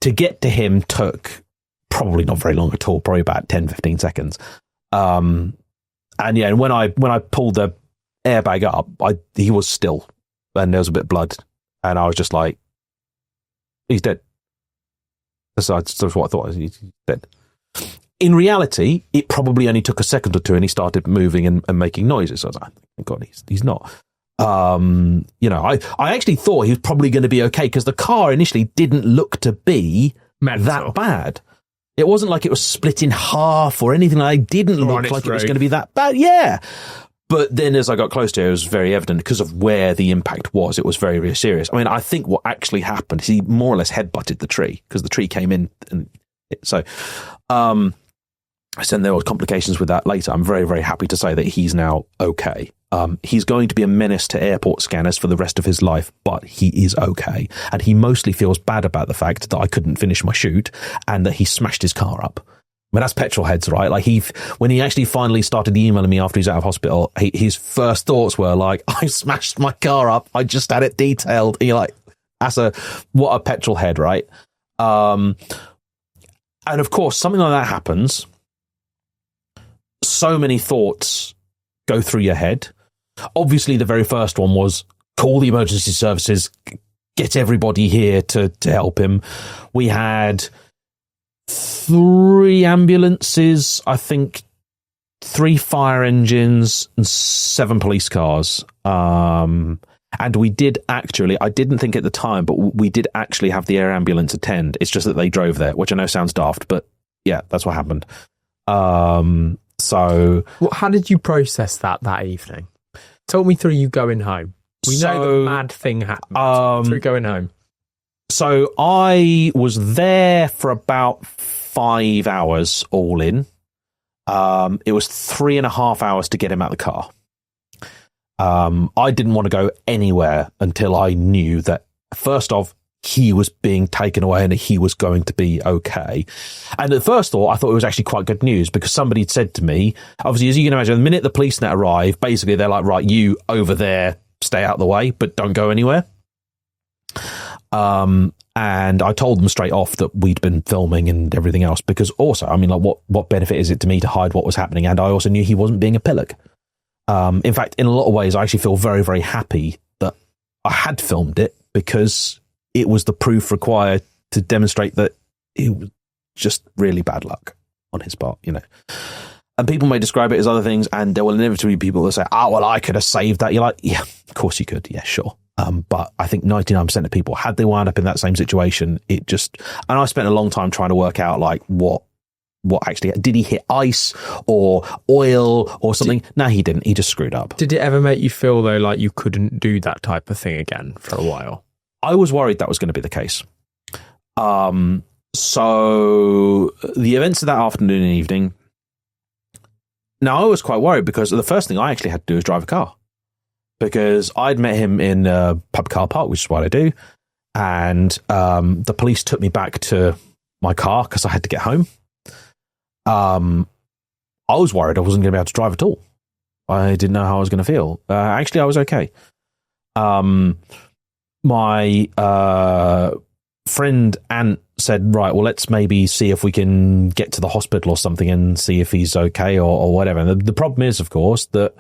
Speaker 2: get to him took probably not very long at all, probably about 10, 15 seconds. And when I pulled the airbag up, he was still, and there was a bit of blood, and I was just like, he's dead. That's what I thought. He's dead. In reality, it probably only took a second or two, and he started moving and making noises. So I was like, thank God he's not. I actually thought he was probably going to be okay because the car initially didn't look to be that bad. It wasn't like it was split in half or anything like that. It didn't look like it was going to be that bad. Yeah. But then as I got close to it, it was very evident because of where the impact was. It was very, very serious. I mean, I think what actually happened is he more or less headbutted the tree because the tree came in. And so there were complications with that later. I'm very, very happy to say that he's now okay. He's going to be a menace to airport scanners for the rest of his life, but he is okay. And he mostly feels bad about the fact that I couldn't finish my shoot and that he smashed his car up. I mean, that's petrol heads, right? Like when he actually finally started emailing me after he's out of hospital, his first thoughts were like, I smashed my car up. I just had it detailed. And you're like, what a petrol head, right? And of course, something like that happens. So many thoughts go through your head. Obviously, the very first one was call the emergency services, get everybody here to help him. We had 3 ambulances, I think 3 fire engines and 7 police cars. And we did actually, I didn't think at the time, but we did actually have the air ambulance attend. It's just that they drove there, which I know sounds daft, but yeah, that's what happened. So
Speaker 1: how did you process that evening? Talk me through you going home. We know the mad thing happened through going home.
Speaker 2: So I was there for about 5 hours all in. It was 3.5 hours to get him out of the car. I didn't want to go anywhere until I knew that, first off, he was being taken away and he was going to be okay. And at first thought, I thought it was actually quite good news, because somebody had said to me, obviously, as you can imagine, the minute the police net arrive, basically they're like, right, you over there, stay out of the way, but don't go anywhere. And I told them straight off that we'd been filming and everything else, because also, I mean, like, what benefit is it to me to hide what was happening? And I also knew he wasn't being a pillock. In fact, in a lot of ways, I actually feel very, very happy that I had filmed it, because it was the proof required to demonstrate that it was just really bad luck on his part, you know. And people may describe it as other things, and there will inevitably be people that say, oh, well, I could have saved that. You're like, yeah, of course you could. Yeah, sure. But I think 99% of people, had they wound up in that same situation, it just, and I spent a long time trying to work out, like, what actually, did he hit ice or oil or something? No, he didn't. He just screwed up.
Speaker 1: Did it ever make you feel, though, like you couldn't do that type of thing again for a while?
Speaker 2: I was worried that was going to be the case. So the events of that afternoon and evening, now I was quite worried, because the first thing I actually had to do was drive a car, because I'd met him in a pub car park, which is what I do. And the police took me back to my car because I had to get home. I was worried I wasn't going to be able to drive at all. I didn't know how I was going to feel. Actually, I was okay. My friend Ant said, right, well, let's maybe see if we can get to the hospital or something and see if he's okay or whatever. And the problem is, of course, that,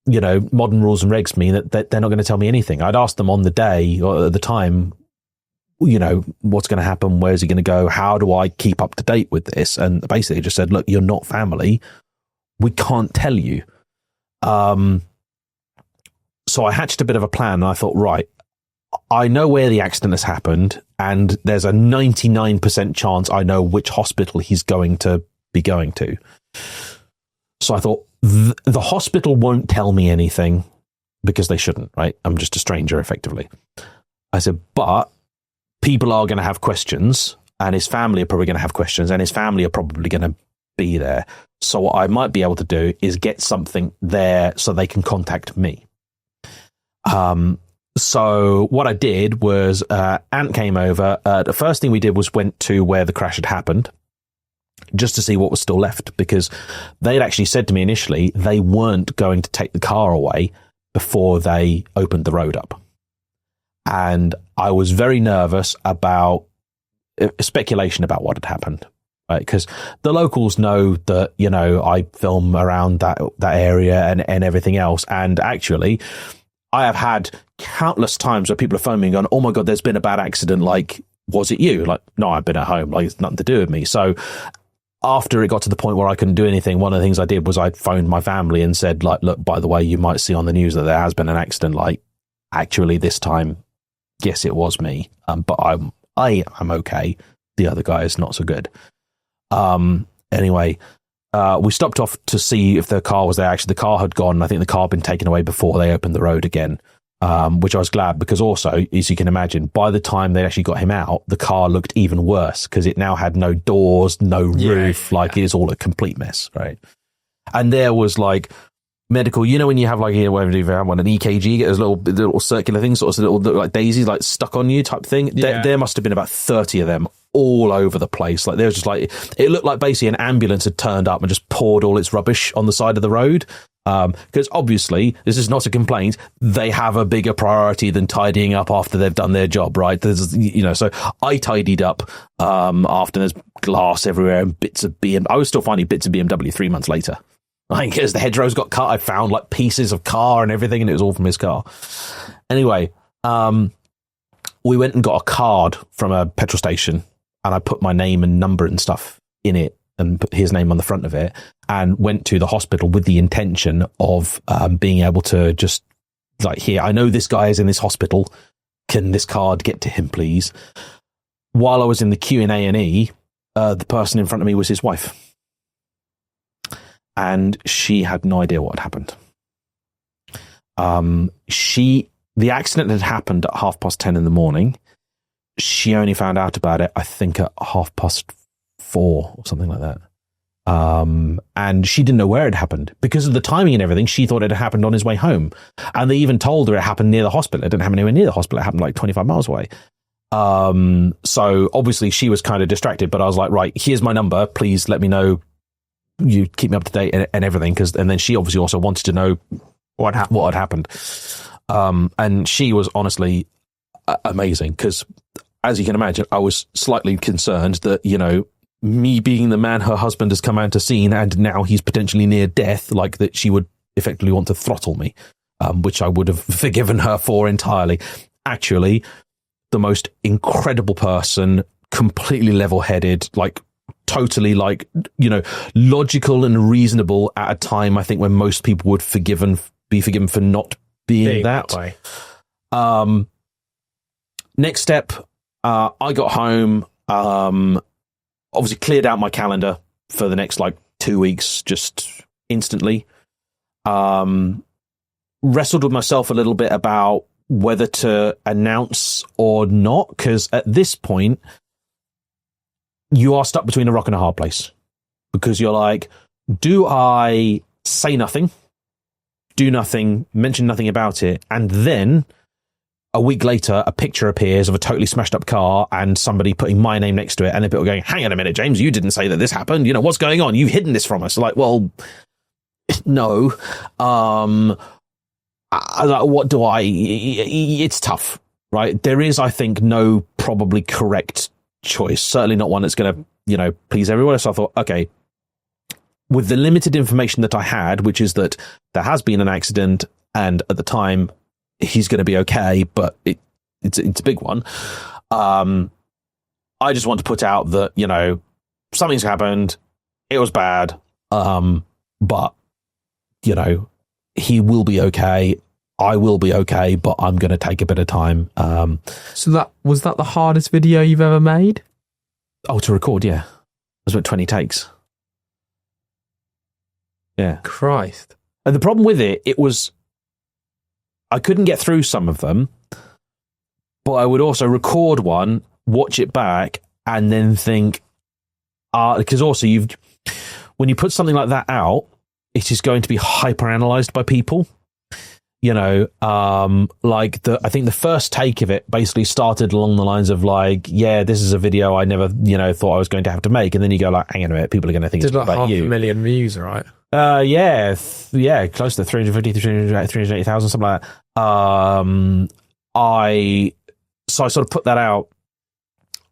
Speaker 2: you know, modern rules and regs mean that they're not going to tell me anything. I'd asked them on the day or at the time, you know, what's going to happen? Where's he going to go? How do I keep up to date with this? And basically just said, look, you're not family. We can't tell you. So I hatched a bit of a plan, and I thought, right, I know where the accident has happened, and there's a 99% chance I know which hospital he's going to be going to. So I thought, the hospital won't tell me anything, because they shouldn't, right? I'm just a stranger, effectively. I said, but people are going to have questions, and his family are probably going to have questions, and his family are probably going to be there. So what I might be able to do is get something there so they can contact me. So what I did was, Ant came over. The first thing we did was went to where the crash had happened, just to see what was still left, because they'd actually said to me initially they weren't going to take the car away before they opened the road up. And I was very nervous about speculation about what had happened, right? Because the locals know that, you know, I film around that area and everything else. And actually, I have had countless times where people have phoned me and gone, oh my God, there's been a bad accident. Like, was it you? Like, no, I've been at home. Like, it's nothing to do with me. So after it got to the point where I couldn't do anything, one of the things I did was I phoned my family and said, like, look, by the way, you might see on the news that there has been an accident. Like, actually, this time, yes, it was me. But I am okay. The other guy is not so good. Anyway, we stopped off to see if the car was there. Actually, the car had gone. I think the car had been taken away before they opened the road again, which I was glad, because also, as you can imagine, by the time they actually got him out, the car looked even worse, because it now had no doors, no roof. Like, it is all a complete mess, right? And there was like medical, you know, when you have like, whatever you have one, an EKG, you get those little circular things, sort of little like daisies, like stuck on you type thing.
Speaker 1: Yeah.
Speaker 2: There must have been about 30 of them all over the place. Like, there was just like, it looked like basically an ambulance had turned up and just poured all its rubbish on the side of the road. Because obviously, this is not a complaint, they have a bigger priority than tidying up after they've done their job, right? There's, you know, so I tidied up after there's glass everywhere and bits of BMW. I was still finding bits of BMW 3 months later. Like, as the hedgerows got cut, I found like pieces of car and everything, and it was all from his car. Anyway, we went and got a card from a petrol station, and I put my name and number and stuff in it and put his name on the front of it, and went to the hospital with the intention of being able to just, like, here, I know this guy is in this hospital. Can this card get to him, please? While I was in the Q in A&E, the person in front of me was his wife. And she had no idea what had happened. The accident had happened at 10:30 in the morning. She only found out about it, I think, at 4:30 or something like that. And she didn't know where it happened because of the timing and everything. She thought it had happened on his way home, and they even told her it happened near the hospital. It didn't happen anywhere near the hospital. It happened like 25 miles away. So obviously she was kind of distracted, but I was like, right, here's my number. Please let me know. You keep me up to date and everything. And then she obviously also wanted to know what had happened. And she was honestly amazing because, as you can imagine, I was slightly concerned that, you know, me being the man her husband has come out to scene and now he's potentially near death, like that she would effectively want to throttle me, which I would have forgiven her for entirely. Actually, the most incredible person, completely level-headed, like totally like, you know, logical and reasonable at a time, I think, when most people would be forgiven for not being that
Speaker 1: way.
Speaker 2: Next step, I got home, obviously cleared out my calendar for the next like 2 weeks, just instantly. Wrestled with myself a little bit about whether to announce or not, because at this point, you are stuck between a rock and a hard place. Because you're like, do I say nothing, do nothing, mention nothing about it, and then a week later, a picture appears of a totally smashed up car and somebody putting my name next to it, and then people going, hang on a minute, James, you didn't say that this happened. You know, what's going on? You've hidden this from us. Like, well, no. What do I... It's tough, right? There is, I think, no probably correct choice. Certainly not one that's going to, you know, please everyone. So I thought, okay, with the limited information that I had, which is that there has been an accident, and at the time, he's going to be okay, but it's a big one. I just want to put out that, you know, something's happened. It was bad. But, you know, he will be okay. I will be okay, but I'm going to take a bit of time.
Speaker 1: So was that the hardest video you've ever made?
Speaker 2: Oh, to record, yeah. It was about 20 takes. Yeah.
Speaker 1: Christ.
Speaker 2: And the problem with it was, I couldn't get through some of them, but I would also record one, watch it back, and then think, because also when you put something like that out, it is going to be hyper-analyzed by people. You know, I think the first take of it basically started along the lines of like, yeah, this is a video I never, you know, thought I was going to have to make. And then you go like, hang on a minute, people are going to think it's
Speaker 1: like
Speaker 2: about you.
Speaker 1: 500,000 views, right?
Speaker 2: Yeah, close to 380,000, something like that. I sort of put that out.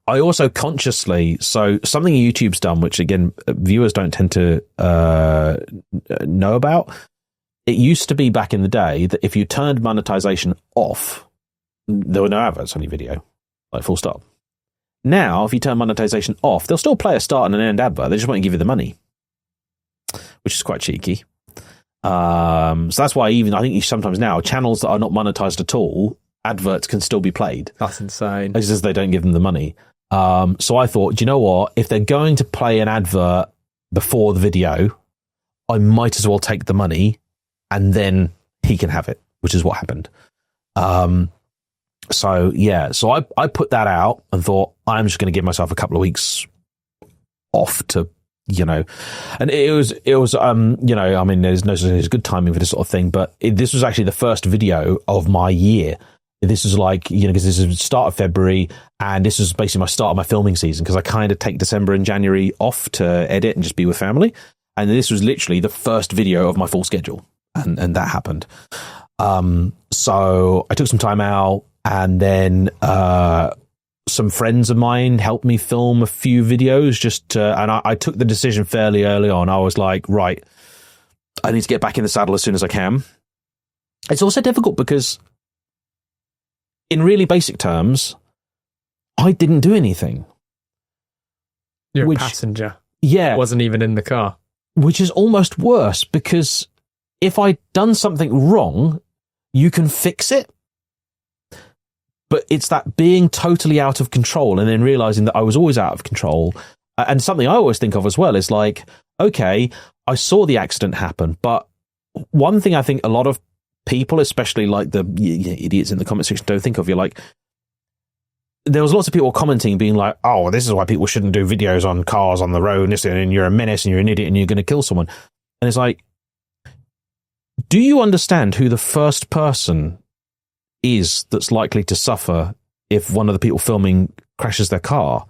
Speaker 2: I also consciously, so something YouTube's done, which again, viewers don't tend to know about. It used to be back in the day that if you turned monetization off, there were no adverts on your video, like full stop. Now, if you turn monetization off, they'll still play a start and an end advert. They just won't give you the money, which is quite cheeky. So that's why I think sometimes now channels that are not monetized at all, adverts can still be played.
Speaker 1: That's insane.
Speaker 2: It's just they don't give them the money. So I thought, do you know what? If they're going to play an advert before the video, I might as well take the money and then he can have it, which is what happened. So I put that out and thought, I'm just going to give myself a couple of weeks off to, you know, and it was, you know, I mean, there's no such thing as good timing for this sort of thing, but this was actually the first video of my year. This is like, you know, because this is the start of February, and this is basically my start of my filming season, because I kind of take December and January off to edit and just be with family. And this was literally the first video of my full schedule, and that happened. So I took some time out, and then some friends of mine helped me film a few videos and I took the decision fairly early on. I was like, right, I need to get back in the saddle as soon as I can. It's also difficult because in really basic terms, I didn't do anything.
Speaker 1: You're a passenger.
Speaker 2: Yeah.
Speaker 1: Wasn't even in the car.
Speaker 2: Which is almost worse, because if I'd done something wrong, you can fix it. But it's that being totally out of control and then realizing that I was always out of control. And something I always think of as well is like, okay, I saw the accident happen, but one thing I think a lot of people, especially like the idiots in the comment section, don't think of, you're like, there was lots of people commenting, being like, "Oh, this is why people shouldn't do videos on cars on the road, and you're a menace, and you're an idiot, and you're going to kill someone." And it's like, do you understand who the first person is that's likely to suffer if one of the people filming crashes their car?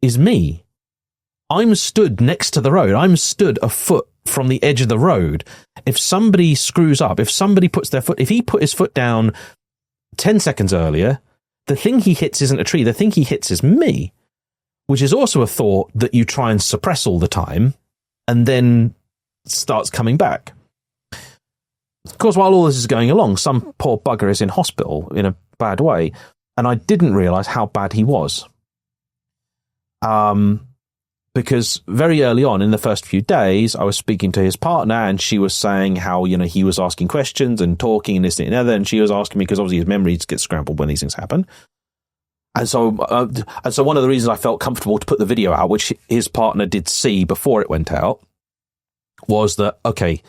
Speaker 2: Is me. I'm stood next to the road. I'm stood a foot from the edge of the road. If somebody screws up, if he put his foot down 10 seconds earlier, the thing he hits isn't a tree. The thing he hits is me, which is also a thought that you try and suppress all the time and then starts coming back. Of course, while all this is going along, some poor bugger is in hospital in a bad way, and I didn't realise how bad he was. Because very early on in the first few days, I was speaking to his partner, and she was saying how, he was asking questions and talking and this and the other, and she was asking me, because obviously his memories get scrambled when these things happen. And so one of the reasons I felt comfortable to put the video out, which his partner did see before it went out, was that, okay,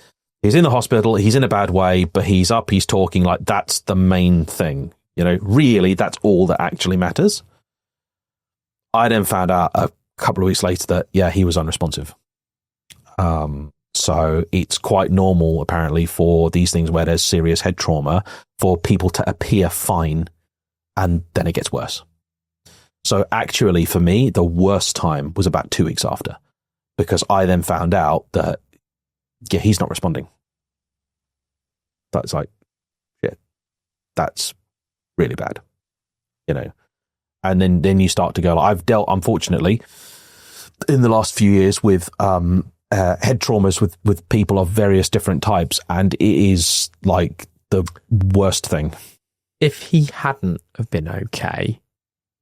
Speaker 2: he's in the hospital, he's in a bad way, but he's up, he's talking, like, that's the main thing. Really, that's all that actually matters. I then found out a couple of weeks later that, yeah, he was unresponsive. So it's quite normal, apparently, for these things where there's serious head trauma, for people to appear fine, and then it gets worse. So actually, for me, the worst time was about 2 weeks after, because I then found out that, yeah, he's not responding. That's like, shit, that's really bad, And then you start to go, I've dealt, unfortunately, in the last few years with head traumas with people of various different types, and it is like the worst thing.
Speaker 1: If he hadn't have been okay,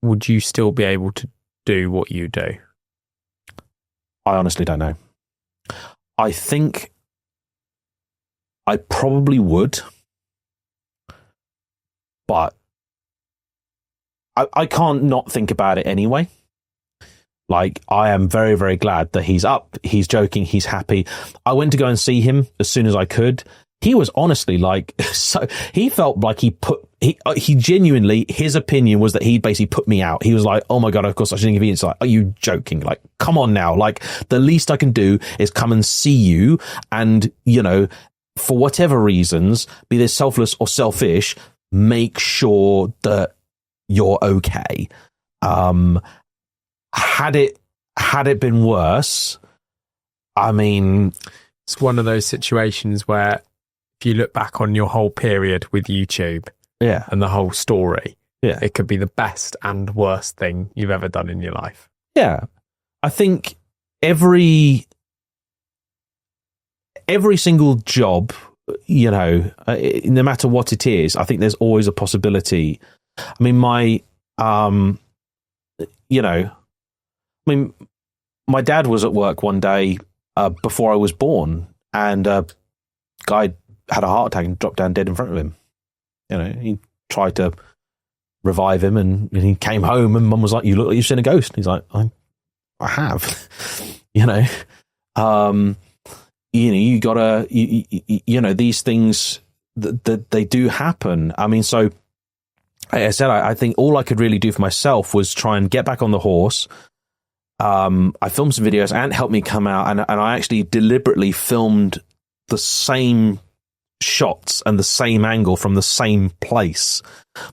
Speaker 1: would you still be able to do what you do?
Speaker 2: I honestly don't know. I think I probably would, but I can't not think about it anyway. Like, I am very, very glad that he's up, he's joking, he's happy. I went to go and see him as soon as I could. He was honestly like, so he felt like he genuinely, his opinion was that he'd basically put me out. He was like, oh my God, of course, such an inconvenience. Like, are you joking? Like, come on now. Like, the least I can do is come and see you and, for whatever reasons, be they selfless or selfish, make sure that you're okay. Had it been worse, I mean,
Speaker 1: it's one of those situations where if you look back on your whole period with YouTube,
Speaker 2: yeah,
Speaker 1: and the whole story,
Speaker 2: yeah,
Speaker 1: it could be the best and worst thing you've ever done in your life.
Speaker 2: Yeah, I think every single job, no matter what it is, I think there's always a possibility. I mean, my dad was at work one day before I was born, and a guy had a heart attack and dropped down dead in front of him. He tried to revive him, and he came home, and Mum was like, "You look like you've seen a ghost." And he's like, "I have." You gotta, these things that they do happen. I mean, so like I said, I think all I could really do for myself was try and get back on the horse. I filmed some videos, and helped me come out, and I actually deliberately filmed the same shots and the same angle from the same place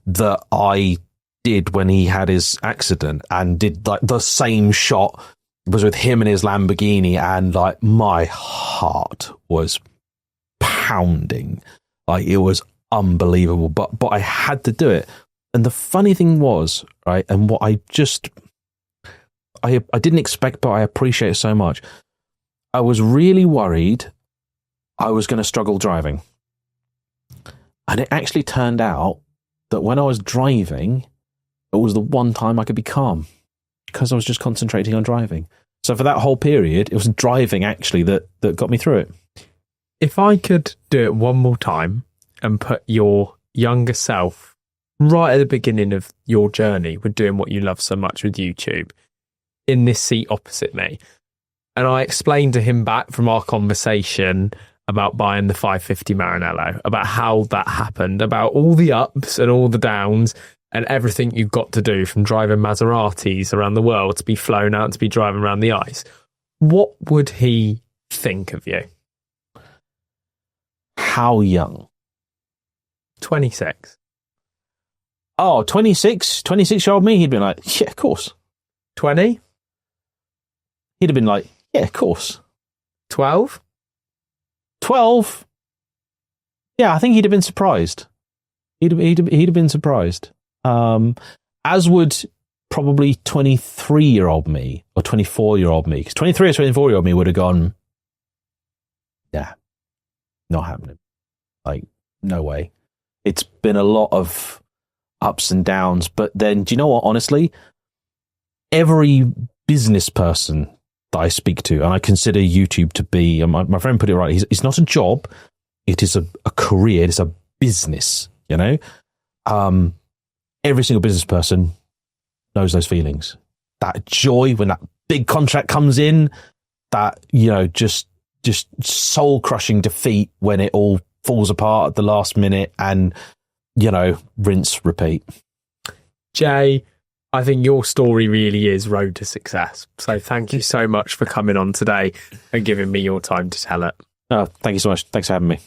Speaker 2: that I did when he had his accident, and did like the same shot was with him and his Lamborghini, and like my heart was pounding, like it was unbelievable, but I had to do it. And the funny thing was, right, and what I didn't expect, but I appreciate it so much, I was really worried I was going to struggle driving. And it actually turned out that when I was driving, it was the one time I could be calm, because I was just concentrating on driving. So for that whole period, it was driving actually that got me through it.
Speaker 1: If I could do it one more time and put your younger self right at the beginning of your journey with doing what you love so much with YouTube in this seat opposite me, and I explained to him back from our conversation about buying the 550 Maranello, about how that happened, about all the ups and all the downs, and everything you've got to do from driving Maseratis around the world to be flown out to be driving around the ice, what would he think of you?
Speaker 2: How young?
Speaker 1: 26.
Speaker 2: Oh, 26-year-old me, he'd been like, yeah, of course.
Speaker 1: 20?
Speaker 2: He'd have been like, yeah, of course.
Speaker 1: 12?
Speaker 2: 12? Yeah, I think he'd have been surprised. He'd have been surprised. As would probably 23-year-old me or 24-year-old me. Because 23 or 24-year-old me would have gone, nah, not happening. Like, no way. It's been a lot of ups and downs. But then, do you know what? Honestly, every business person that I speak to, and I consider YouTube to be, and my friend put it right, it's not a job, it is a career, it's a business, you know? Every single business person knows those feelings. That joy when that big contract comes in, that, you know, just soul-crushing defeat when it all falls apart at the last minute, and, you know, rinse, repeat.
Speaker 1: Jay, I think your story really is road to success. So thank you so much for coming on today and giving me your time to tell it.
Speaker 2: Oh, thank you so much. Thanks for having me.